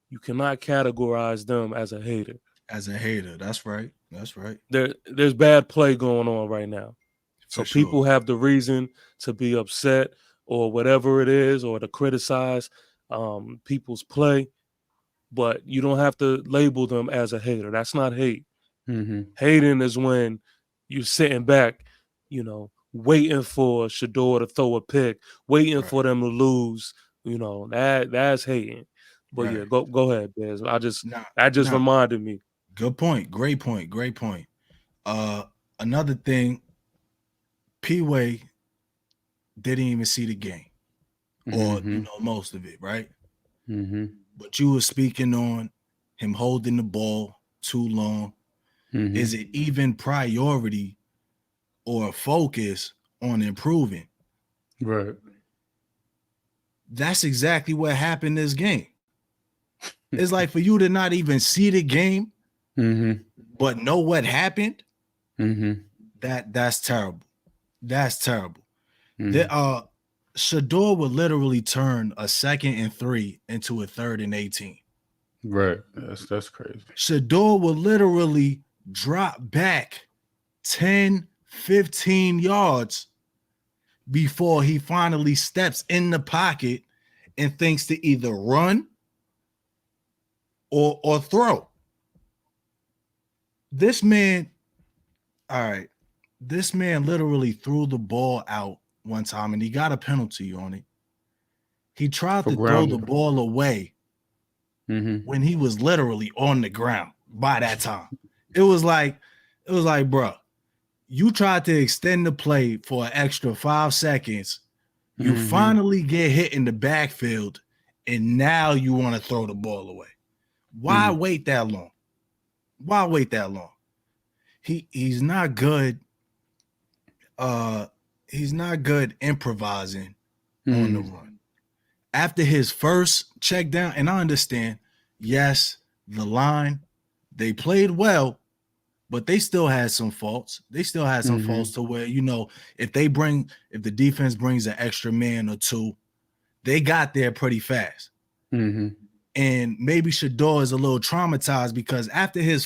B: you cannot categorize them as a hater.
C: That's right.
B: There's bad play going on right now. So people have the reason to be upset or whatever it is, or to criticize people's play, but you don't have to label them as a hater. That's not hate. Hating is when you're sitting back, you know, waiting for Shador to throw a pick, waiting for them to lose. You know, that's hating. But yeah, go ahead, Biz. That just reminded me.
C: Good point. Great point. Another thing, P-Way didn't even see the game, or you know, most of it, right? But you were speaking on him holding the ball too long. Is it even priority or focus on improving?
D: Right.
C: That's exactly what happened this game. It's like for you to not even see the game, but know what happened. That's terrible. That's terrible. Shador would literally turn a 2nd and 3 into a 3rd and 18.
D: Right. That's crazy.
C: Shador will literally drop back 10, 15 yards before he finally steps in the pocket and thinks to either run or throw. This man, all right, this man literally threw the ball out one time and he got a penalty on it. He tried to throw the ball away when he was literally on the ground by that time. It was like, bro, you tried to extend the play for an extra 5 seconds. You finally get hit in the backfield, and now you want to throw the ball away. Why wait that long? Why wait that long? He's not good. He's not good improvising on the run. After his first check down, and I understand, yes, the line, they played well, but they still had some faults. They still had some faults to where, you know, if the defense brings an extra man or two, they got there pretty fast. And maybe Shador is a little traumatized because after his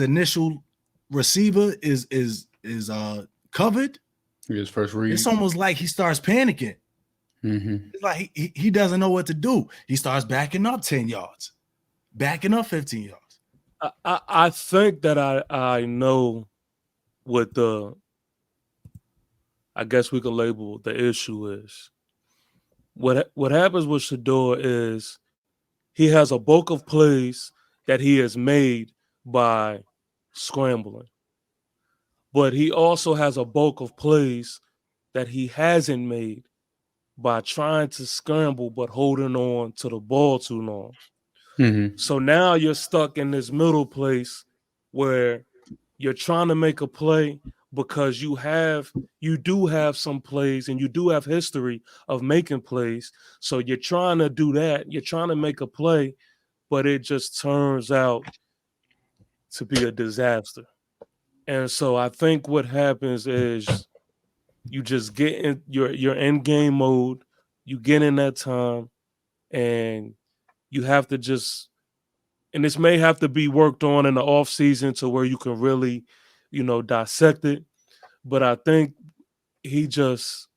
C: initial receiver is covered,
D: his first read,
C: it's almost like he starts panicking. It's like he doesn't know what to do. He starts backing up 10 yards, backing up 15 yards.
B: I think that I know what I guess we can label the issue is. What happens with Shador is he has a bulk of plays that he has made by scrambling. But he also has a bulk of plays that he hasn't made by trying to scramble but holding on to the ball too long. So now you're stuck in this middle place where you're trying to make a play because you do have some plays and you do have history of making plays. So you're trying to do that. You're trying to make a play, but it just turns out to be a disaster. And so I think what happens is you just get in your end game mode, you get in that time, and you have to just, and this may have to be worked on in the off season to where you can really, dissect it. But I think he just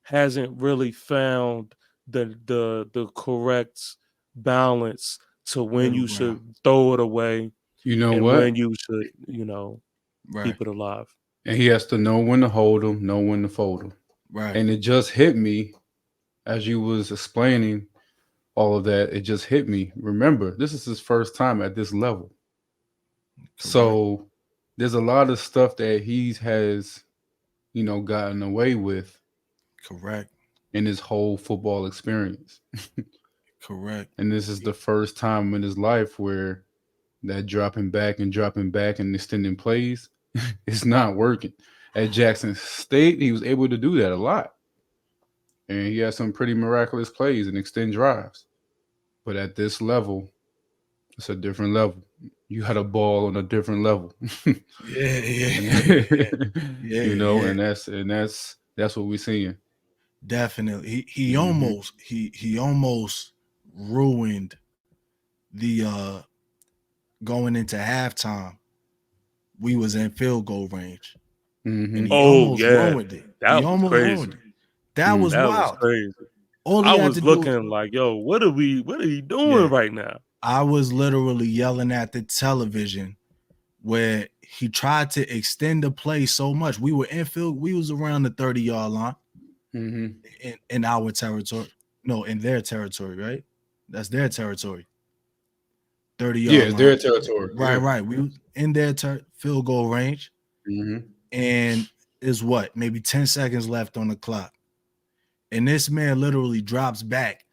B: hasn't really found the correct balance to when you should throw it away.
D: You know
B: and
D: what?
B: when you should, keep it alive.
D: And he has to know when to hold them, know when to fold them.
C: Right.
D: And it just hit me as you was explaining all of that. It just hit me. Remember, this is his first time at this level. Correct. So there's a lot of stuff that he has, gotten away with.
C: Correct.
D: In his whole football experience.
C: Correct.
D: And this is the first time in his life where that dropping back and extending plays is not working. At Jackson State, he was able to do that a lot. And he had some pretty miraculous plays and extend drives. But at this level, it's a different level. You had a ball on a different level. And that's what we're seeing.
C: Definitely. He almost ruined the going into halftime. We was in field goal range. And he almost ruined it.
B: That was crazy.
C: That was wild.
B: Was crazy.
C: I
B: was looking like, yo, what are you doing right now?
C: I was literally yelling at the television where he tried to extend the play so much. We were in field, we was around the 30-yard line in our territory. No, in their territory, right? That's their territory. 30-yard line.
D: Yeah, it's their territory.
C: Right. We was in their field goal range. And is maybe 10 seconds left on the clock. And this man literally drops back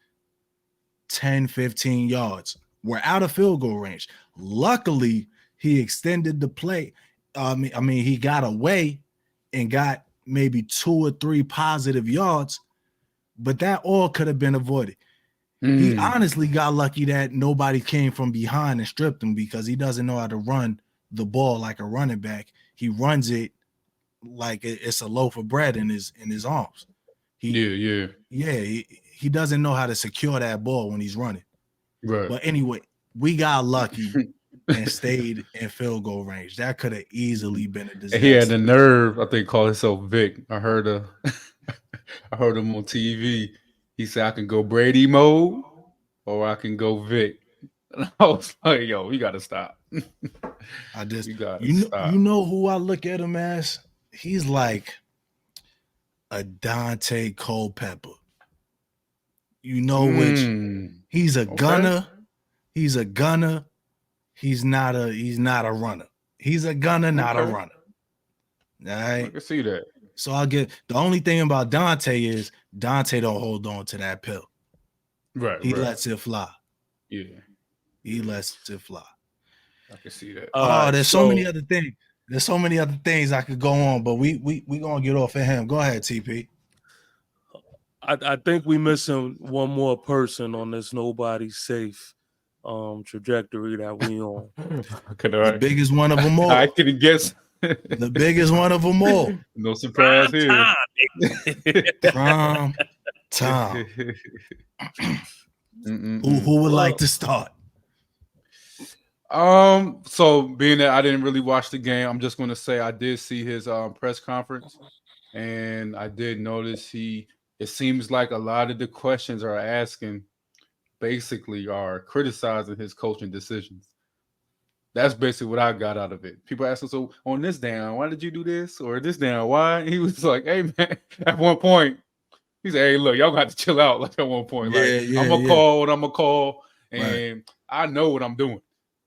C: 10, 15 yards. We're out of field goal range. Luckily, he extended the play. He got away and got maybe 2 or 3 positive yards, but that all could have been avoided. He honestly got lucky that nobody came from behind and stripped him, because he doesn't know how to run the ball like a running back. He runs it like it's a loaf of bread in his arms. He doesn't know how to secure that ball when he's running.
D: Right.
C: But anyway, we got lucky and stayed in field goal range. That could have easily been a disaster.
D: He had the nerve, I think, call himself Vic. I heard him on TV. He said, I can go Brady mode or I can go Vic. And I was like, yo, we gotta stop.
C: You know who I look at him as? He's like a Dante Culpepper. You know which he's a gunner. He's a gunner. He's not a runner. He's a gunner, not a runner. All right.
D: I can see that.
C: So I'll get the only thing about Dante is Dante don't hold on to that pill.
D: Right.
C: He lets it fly.
D: Yeah.
C: He lets it fly.
D: I can see that.
C: There's so many other things. There's so many other things I could go on, but we gonna get off of him. Go ahead, TP.
B: I think we missing one more person on this nobody safe trajectory that we on.
C: The biggest one of them all.
D: I can guess.
C: The biggest one of them all.
D: No surprise here.
C: Prime time. Who would like to start?
D: So being that I didn't really watch the game, I'm just going to say I did see his press conference, and I did notice it seems like a lot of the questions are asking basically are criticizing his coaching decisions. That's basically what I got out of it. People asking, so on this down, why did you do this? Or this down, why? He was like, hey man, at one point, he said, hey, look, y'all got to chill out. Like at one point, I'm gonna call what I'm gonna call, and I know what I'm doing.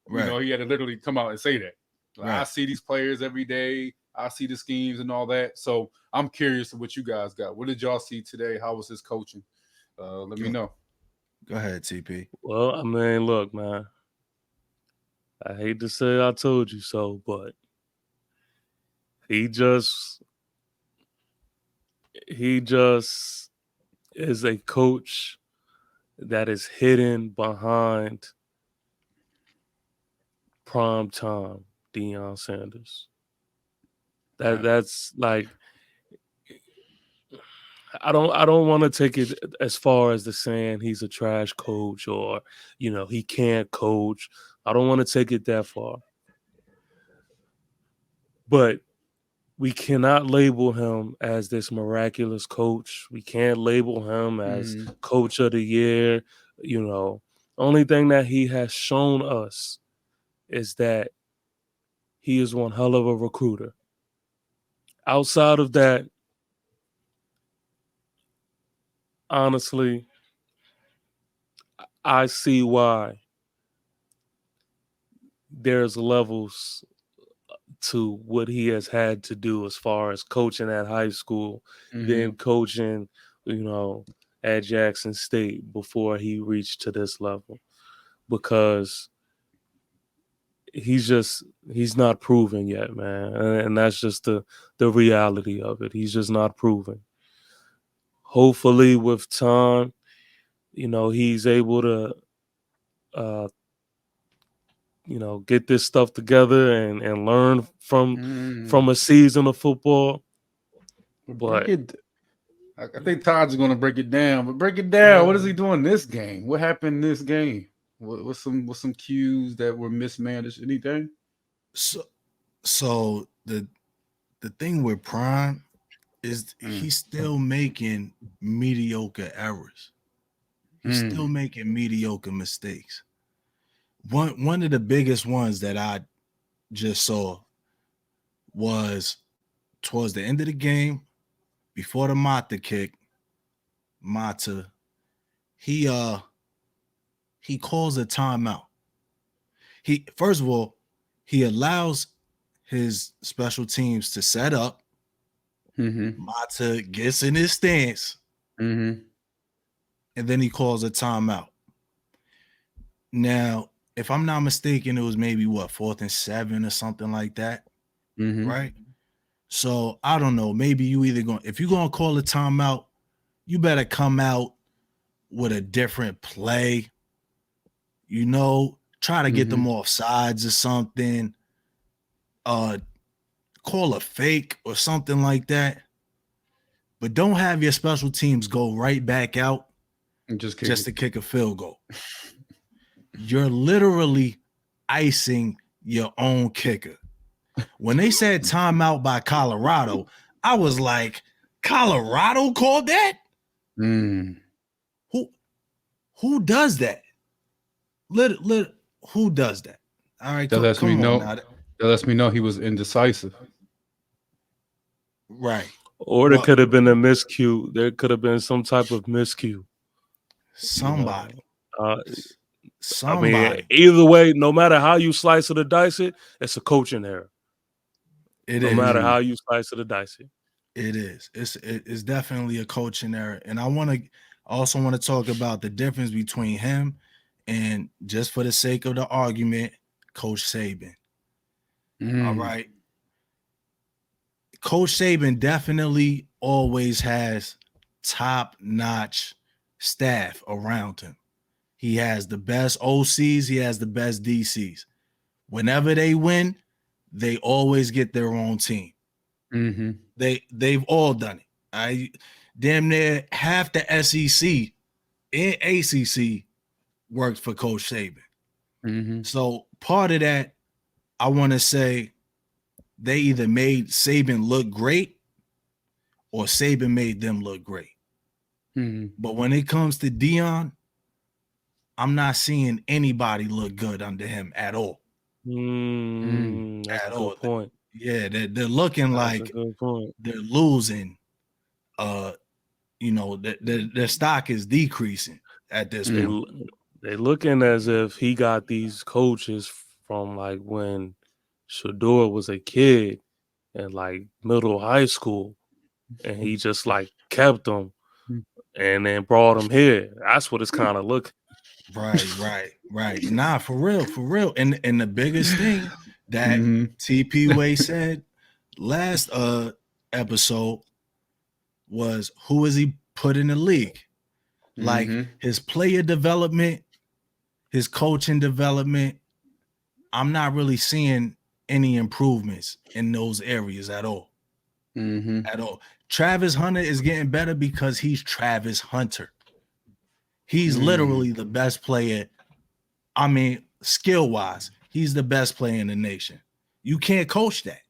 D: Right. You know, he had to literally come out and say that. Like, I see these players every day. I see the schemes and all that. So I'm curious what you guys got. What did y'all see today? How was his coaching? Let me know.
C: Go ahead, TP.
B: Well, I mean, look, man. I hate to say I told you so, but he just is a coach that is hidden behind prime time Deion Sanders. That's like, I don't want to take it as far as the saying he's a trash coach or, you know, he can't coach. I don't want to take it that far. But we cannot label him as this miraculous coach. We can't label him as coach of the year. You know, only thing that he has shown us is that he is one hell of a recruiter. Outside of that, honestly, I see why there's levels to what he has had to do as far as coaching at high school, then coaching, you know, at Jackson State before he reached to this level, because he's not proven yet, man. And that's just the reality of it. He's just not proven. Hopefully with time, you know, he's able to, you know, get this stuff together and learn from a season of football. But
D: I think Todd's going to break it down. But break it down. What is he doing this game? What happened in this game? What's some cues that were mismanaged? Anything?
C: So the thing with Prime is he's still making mediocre errors. He's still making mediocre mistakes. One of the biggest ones that I just saw was towards the end of the game, before the Mata kick. He calls a timeout. First of all, he allows his special teams to set up. Mata gets in his stance, and then he calls a timeout. Now, if I'm not mistaken, it was maybe 4th and 7 or something like that, right? So I don't know. Maybe you either going if you're gonna call a timeout, you better come out with a different play. You know, try to get them off sides or something. Call a fake or something like that. But don't have your special teams go right back out
D: And just
C: to kick a field goal. You're literally icing your own kicker. When they said timeout by Colorado, I was like, Colorado called that?
D: Mm.
C: Who does that? Who does that? All right,
D: That lets me
C: come on
D: know.
C: now.
D: That lets me know he was indecisive.
C: Right.
B: Or there could have been a miscue. There could have been some type of miscue.
C: Somebody.
B: I mean, either way, no matter how you slice it or dice it, it's a coaching error. No matter how you slice it or dice it.
C: It is. It's definitely a coaching error. And I also want to talk about the difference between him and, just for the sake of the argument, Coach Saban. All right. Coach Saban definitely always has top-notch staff around him. He has the best OCs. He has the best DCs. Whenever they win, they always get their own team.
D: Mm-hmm.
C: They've all done it. Damn near half the SEC and ACC worked for Coach Saban.
D: Mm-hmm.
C: So part of that, I want to say, they either made Saban look great or Saban made them look great.
D: Mm-hmm.
C: But when it comes to Deion, I'm not seeing anybody look good under him at all.
B: That's a good point.
C: Yeah, they're looking like they're losing. Their stock is decreasing at this point.
B: They're looking as if he got these coaches from like when Shador was a kid in like middle high school, and he just like kept them and then brought them here. That's what it's kind of looking.
C: Right. Nah, for real. And the biggest thing that TP Way said last episode was, who is he put in the league? Like his player development, his coaching development, I'm not really seeing any improvements in those areas at all. At all. Travis Hunter is getting better because he's Travis Hunter. He's literally the best player. I mean, skill-wise, he's the best player in the nation. You can't coach that.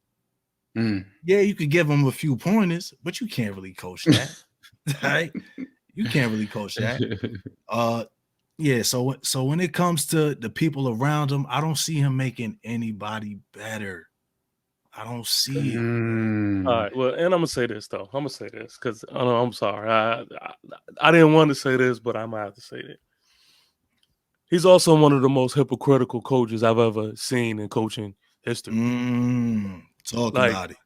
C: Yeah, you could give him a few pointers, but you can't really coach that. Right? You can't really coach that. Yeah, so when it comes to the people around him, I don't see him making anybody better. I don't see it.
B: All right. Well, and I'm gonna say this though. I'm gonna say this because I'm sorry. I didn't want to say this, but I'm gonna have to say it. He's also one of the most hypocritical coaches I've ever seen in coaching history.
C: Talk about it.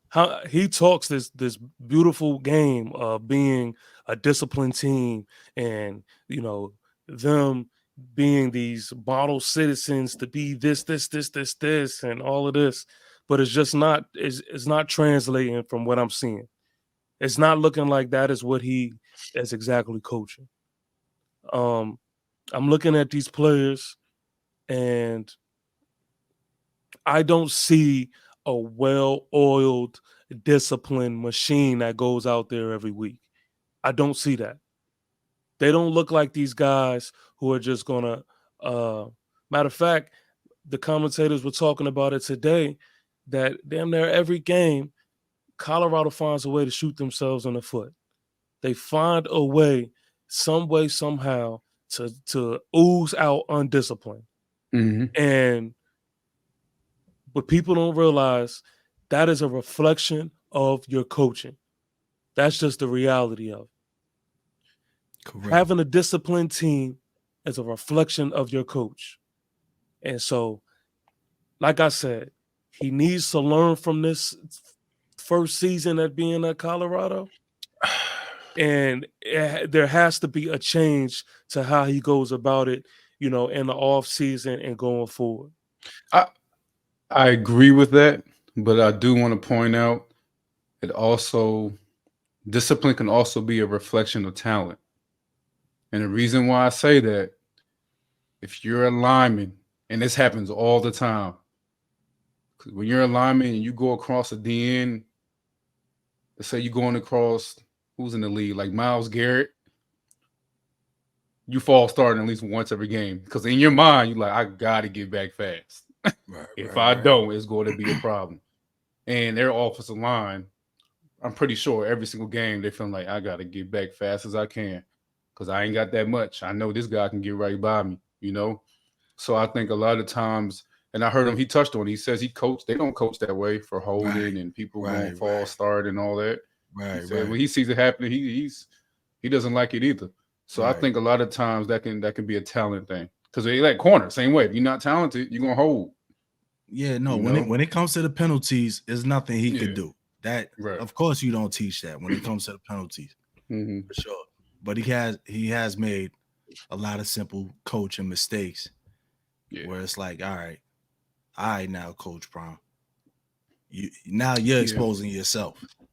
B: How he talks this beautiful game of being a disciplined team, and them being these model citizens to be this, and all of this. But it's just not, it's not translating from what I'm seeing. It's not looking like that is what he is exactly coaching. I'm looking at these players, and I don't see a well-oiled, disciplined machine that goes out there every week. I don't see that. They don't look like these guys who are just gonna. Matter of fact, the commentators were talking about it today, that damn near every game, Colorado finds a way to shoot themselves in the foot. They find a way, some way, somehow, to ooze out undiscipline. But people don't realize that is a reflection of your coaching. That's just the reality of it. Correct. Having a disciplined team is a reflection of your coach. And so, like I said, he needs to learn from this first season at being at Colorado. And there has to be a change to how he goes about it, in the off season and going forward.
D: I agree with that, but I do want to point out it also discipline can also be a reflection of talent. And the reason why I say that, if you're a lineman, and this happens all the time, 'cause when you're a lineman and you go across a DN, let's say you're going across who's in the league, like Miles Garrett, you fall starting at least once every game. Because in your mind, you're like, I gotta get back fast.
C: Right,
D: If
C: right,
D: I
C: right.
D: don't, it's going to be a problem. And their offensive line, I'm pretty sure every single game they feel like I gotta get back fast as I can. Because I ain't got that much. I know this guy can get right by me, you know? So I think a lot of times, and I heard him, he touched on it. He says they don't coach that way for
C: Right,
D: holding and people going
C: right,
D: fall start and all that. He
C: right,
D: said
C: right,
D: when he sees it happening, he doesn't like it either. So I
C: right.
D: think a lot of times that can be a talent thing. Because they like corner, same way. If you're not talented, you're gonna hold,
C: Yeah, no,
D: you know?
C: when it comes to the penalties, there's nothing he could
D: Yeah.
C: do. That
D: Right.
C: of course you don't teach that when it comes to the penalties,
D: Hmm.
C: for sure. But he has made a lot of simple coaching mistakes
D: Yeah.
C: where it's like, all right now, Coach Prime. You're
D: Yeah.
C: exposing yourself
D: Yeah.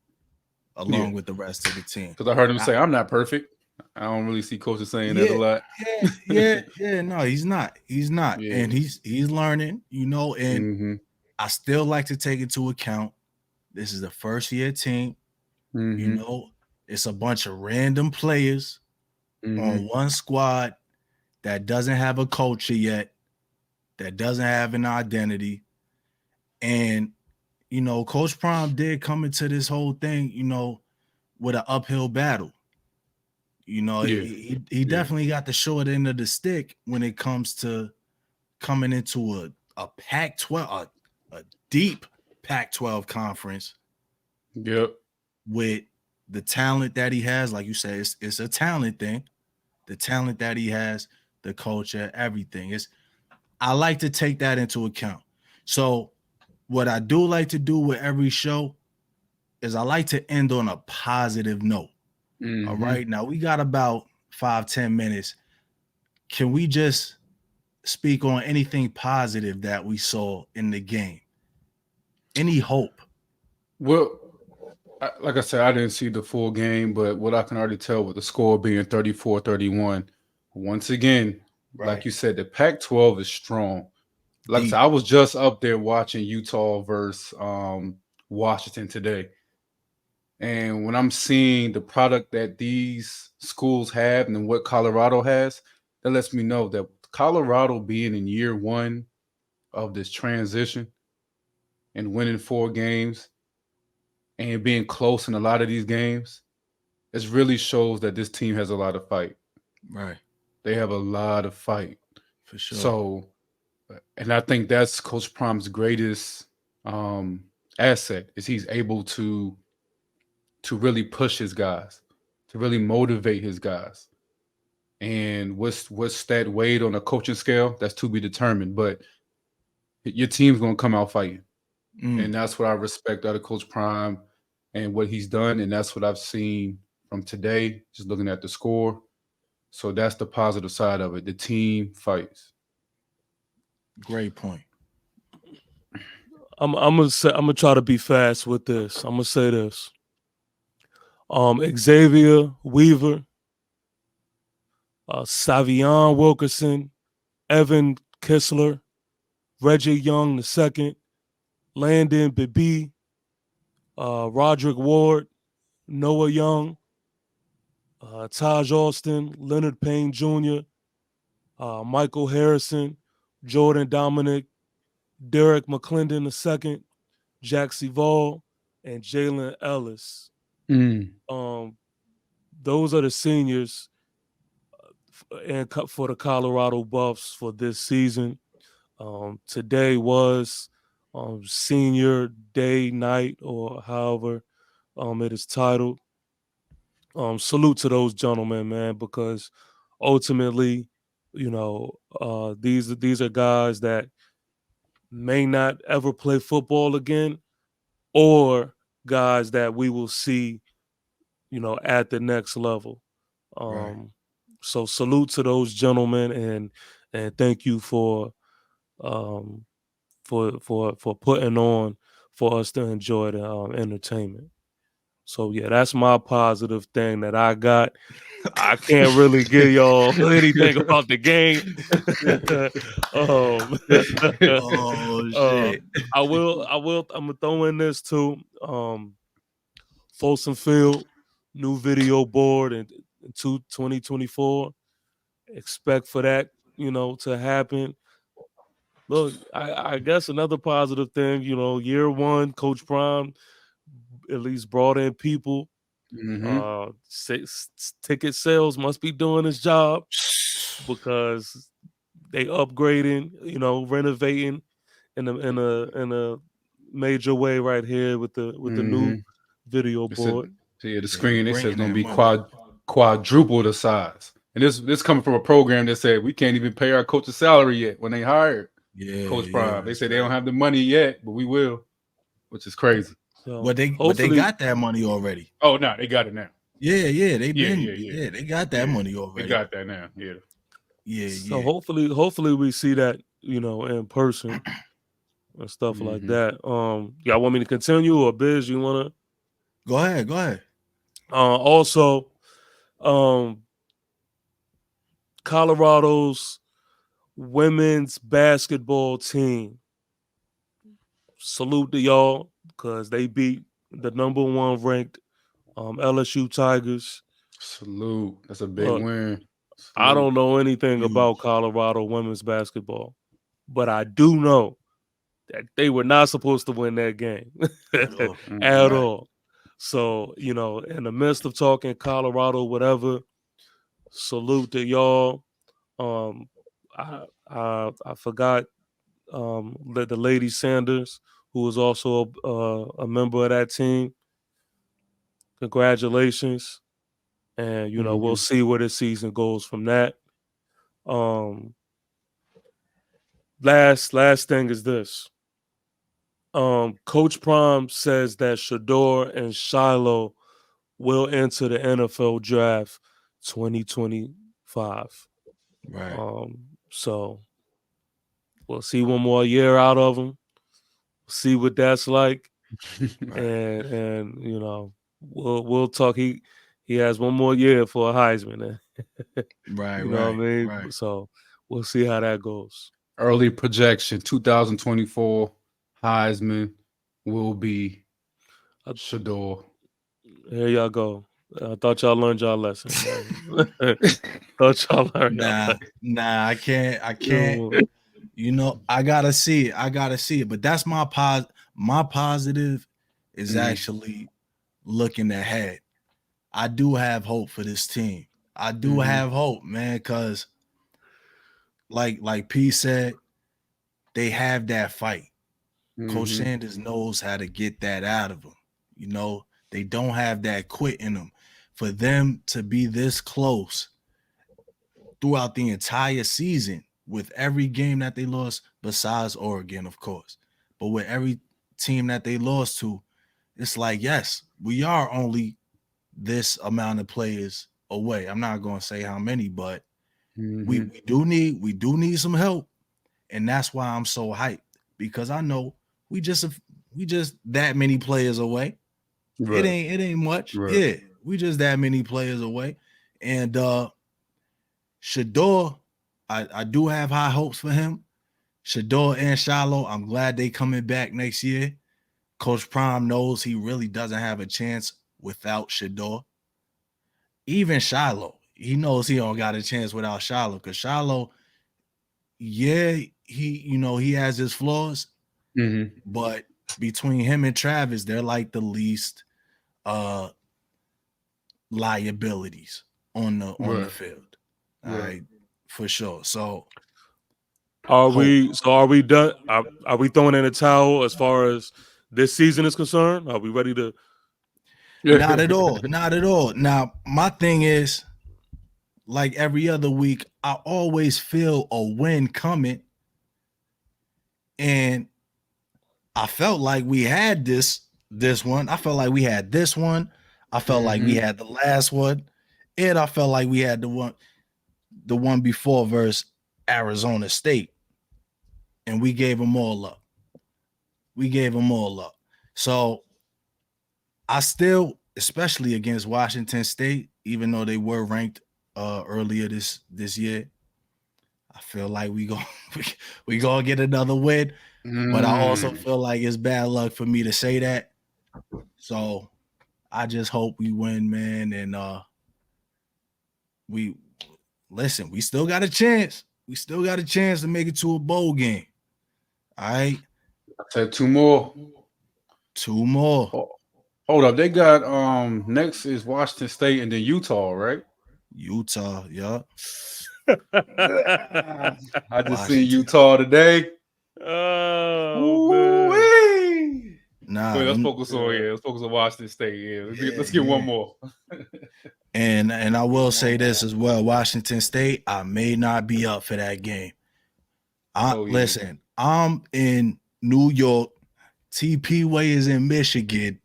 C: along with the rest of the team.
D: Because I heard him
C: I,
D: say, I'm not perfect. I don't really see coaches saying that a
C: yeah,
D: lot.
C: yeah. No, he's not. He's not.
D: Yeah.
C: And he's learning, and
D: Hmm.
C: I still like to take into account this is the first year team, you
D: Hmm.
C: know, it's a bunch of random players
D: Hmm.
C: on one squad that doesn't have a culture yet, that doesn't have an identity. And, Coach Prime did come into this whole thing, with an uphill battle.
D: Yeah.
C: He
D: Yeah.
C: definitely got the short end of the stick when it comes to coming into a Pac-12, a deep Pac-12 conference
D: Yep.
C: with the talent that he has. Like you said, it's a talent thing. The talent that he has, the culture, everything. I like to take that into account. So what I do like to do with every show is I like to end on a positive note. All
D: Hmm.
C: right. Now we got about 5-10 minutes. Can we just speak on anything positive that we saw in the game? Any hope?
D: Well, like I said, I didn't see the full game, but what I can already tell with the score being 34-31, once again, like
C: Right.
D: you said, the Pac-12 is strong. Like I said,
C: Deep.
D: I was just up there watching Utah versus Washington today. And when I'm seeing the product that these schools have and what Colorado has, that lets me know that Colorado being in year one of this transition and winning 4 games and being close in a lot of these games, it really shows that this team has a lot of fight.
C: Right.
D: They have a lot of fight.
C: For sure.
D: So, and I think that's Coach Prom's greatest um, asset is he's able to really push his guys, to really motivate his guys. And what's that weight on a coaching scale? That's to be determined. But your team's gonna come out fighting,
C: Mm,
D: and that's what I respect out of Coach Prime and what he's done, and that's what I've seen from today. Just looking at the score, so that's the positive side of it. The team fights.
C: great point.
B: I'm gonna try to be fast with this. I'm gonna say this. Xavier Weaver, Savion Wilkerson, Evan Kissler, Reggie Young II, Landon Bibi, Roderick Ward, Noah Young, Taj Austin, Leonard Payne Jr., Michael Harrison, Jordan Dominic, Derek McClendon II, Jack Seval, and Jalen Ellis.
D: Mm.
B: Those are the seniors and for the Colorado Buffs for this season. Today was senior day, night, or however it is titled. Salute to those gentlemen, man, because ultimately, these are guys that may not ever play football again, or guys that we will see, at the next level.
C: Right.
B: So salute to those gentlemen, and thank you um, for putting on for us to enjoy the entertainment. So yeah, that's my positive thing that I got. I can't really give y'all anything about the game.
C: Oh
B: uh,
C: shit.
B: I'm gonna throw in this too. Folsom Field, new video board in 2024. Expect for that, to happen. Look, I guess another positive thing, year one, Coach Prime at least brought in people. Ticket sales must be doing his job because they upgrading, renovating in a major way right here with the new video
D: It said,
B: board.
D: the
C: Yeah,
D: screen, they said it's
C: bringing
D: gonna
C: that
D: be
C: money.
D: quadruple the size. And this coming from a program that said we can't even pay our coach's salary yet when they hired Coach Prime. They
C: That's
D: said they don't
C: right.
D: have the money yet, but we will, which is crazy.
B: So
C: But they
B: hopefully,
C: got that money already.
D: Oh no, they got it now.
C: Yeah,
D: Yeah.
C: they got that money
D: They
C: already.
D: got that now. Yeah.
B: so hopefully we see that, in person and stuff like that. Y'all want me to continue, or Biz, you wanna
C: Go ahead.
B: also Colorado's women's basketball team. Salute to y'all because they beat the number one ranked LSU Tigers.
D: Salute. That's a big
B: Look,
D: win.
B: I
D: Salute.
B: don't know anything about
C: Huge.
B: Colorado women's basketball, but I do know that they were not supposed to win that game
C: At all.
B: at
C: Right.
B: all. So, in the midst of talking Colorado, whatever, salute to y'all. I forgot the lady Sanders, who was also a member of that team. Congratulations, and we'll see where this season goes from that. Last thing is this. Coach Prime says that Shador and Shiloh will enter the NFL draft 2025.
C: Right.
B: So we'll see one more year out of him. See what that's like,
C: Right.
B: and we'll talk. He has one more year for a Heisman.
C: Right.
B: You know what I mean?
C: Right.
B: So we'll see how that goes.
D: Early projection 2024 Heisman will be
B: I-
D: Shador.
B: Here y'all go. I thought y'all learned y'all lesson. Thought y'all learned y'all lesson.
C: Nah, I can't. I gotta see it. But that's my positive is actually looking ahead. I do have hope for this team. I do have hope, man, because like P said, they have that fight. Coach Sanders knows how to get that out of them. They don't have that quit in them. For them to be this close throughout the entire season with every game that they lost, besides Oregon, of course, but with every team that they lost to, it's like, yes, we are only this amount of players away. I'm not going to say how many, but we do need some help, and that's why I'm so hyped, because I know we just that many players away.
D: Right.
C: It ain't much.
D: Right.
C: Yeah, we just that many players away, and Shador, I do have high hopes for him. Shador and Shiloh, I'm glad they coming back next year. Coach Prime knows he really doesn't have a chance without Shador. Even Shiloh, he knows he don't got a chance without Shiloh, because Shiloh, yeah, he has his flaws, but between him and Travis, they're like the least liabilities on the field. All right, for sure. So
B: Are we done? Are we throwing in a towel as far as this season is concerned? Are we ready to?
C: Not at all. Now, my thing is, like every other week, I always feel a win coming. And I felt like we had this one. I felt like we had this one. I felt like we had the last one. And I felt like we had the one before versus Arizona State. And we gave them all up. So I still especially against Washington State, even though they were ranked earlier this year. I feel like we gonna get another win, but I also feel like it's bad luck for me to say that. So I just hope we win, man, and we still got a chance. We still got a chance to make it to a bowl game. All right.
D: I said 2 more.
C: 2 more.
D: Oh, hold up. They got next is Washington State and then Utah, right?
C: Utah, yeah.
D: I just seen Utah today.
B: Oh,
D: man.
C: Nah,
D: Wait, let's focus on Washington State. Yeah, let's get one more.
C: And I will say this as well. Washington State, I may not be up for that game. Listen, I'm in New York. TP Way is in Michigan.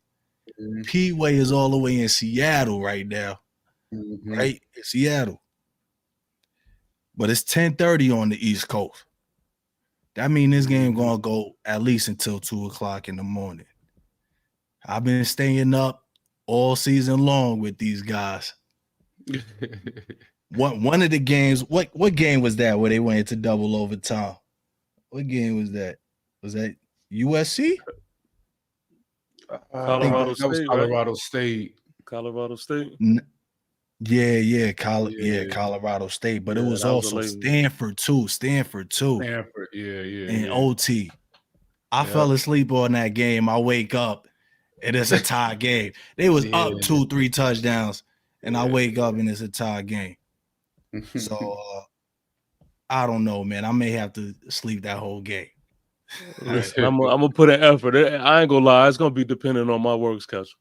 C: P Way is all the way in Seattle right now. Right? In Seattle. But it's 10:30 on the East Coast. That means this game gonna go at least until 2:00 in the morning. I've been staying up all season long with these guys. One of the games, what game was that where they went into double overtime? What game was that? Was that USC?
B: Colorado State.
D: That was Colorado State.
B: Colorado State.
C: Yeah, Colorado State, but it was also Stanford too. Stanford,
D: yeah.
C: In OT. I fell asleep on that game. I wake up and it's a tie game. They was up 2-3 touchdowns, and I wake up and it's a tie game. So I don't know, man. I may have to sleep that whole game.
B: Listen, I'm gonna put an effort. I ain't gonna lie, it's gonna be dependent on my work schedule.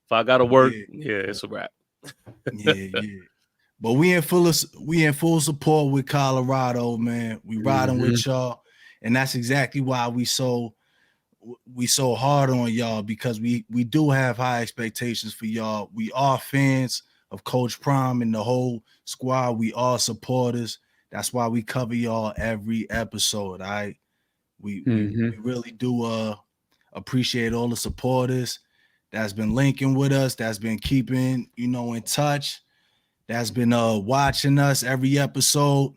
B: If I gotta work, it's a wrap.
C: yeah. But we in full support with Colorado, man. We riding with y'all, and that's exactly why we so hard on y'all, because we do have high expectations for y'all. We are fans of Coach Prime and the whole squad. We are supporters. That's why we cover y'all every episode. All right, we really do appreciate all the supporters that's been linking with us, that's been keeping, in touch, that's been watching us every episode.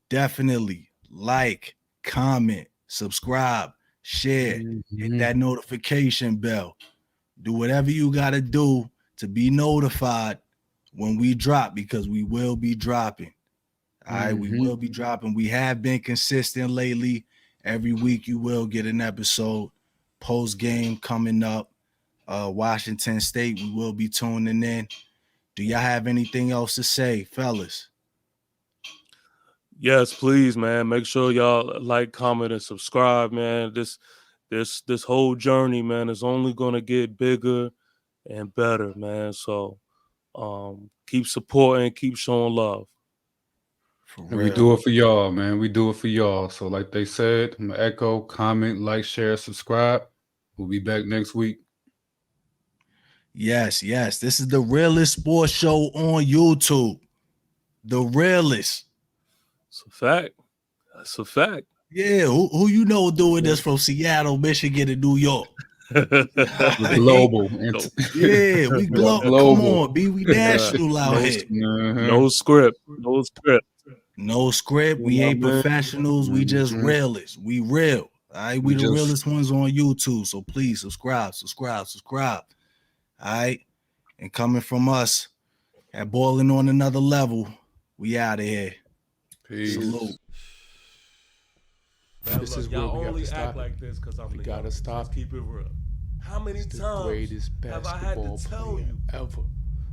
C: Definitely like, comment, subscribe, share, hit that notification bell. Do whatever you got to do to be notified when we drop, because we will be dropping. All right, we will be dropping. We have been consistent lately. Every week you will get an episode. Post game coming up. Washington State, we will be tuning in. Do y'all have anything else to say, fellas?
B: Yes, please, man. Make sure y'all like, comment, and subscribe, man. This whole journey, man, is only gonna get bigger and better, man. So keep supporting, keep showing love.
D: And we do it for y'all, man. We do it for y'all. So like they said, I'm gonna echo, comment, like, share, subscribe. We'll be back next week.
C: Yes. This is the realest sports show on YouTube. The realest.
B: It's a fact. That's a fact.
C: Yeah, who doing this from Seattle, Michigan, and New York?
D: Global.
C: Yeah, we global. Come on, B. We national out here.
B: No script.
C: No script. We ain't professionals. We just realists. We real. All right, we the realest ones on YouTube. So please subscribe. All right, and coming from us at Boiling on Another Level, we out of here.
D: Peace.
C: Salute.
A: This is where we only act like this because I'm the gotta stop. Let's keep it real. How many times the greatest have I had to tell you
E: ever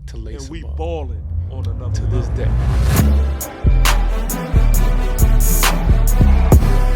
E: to lace
A: and we
E: them up
A: balling on another
E: to this
A: level?
E: day?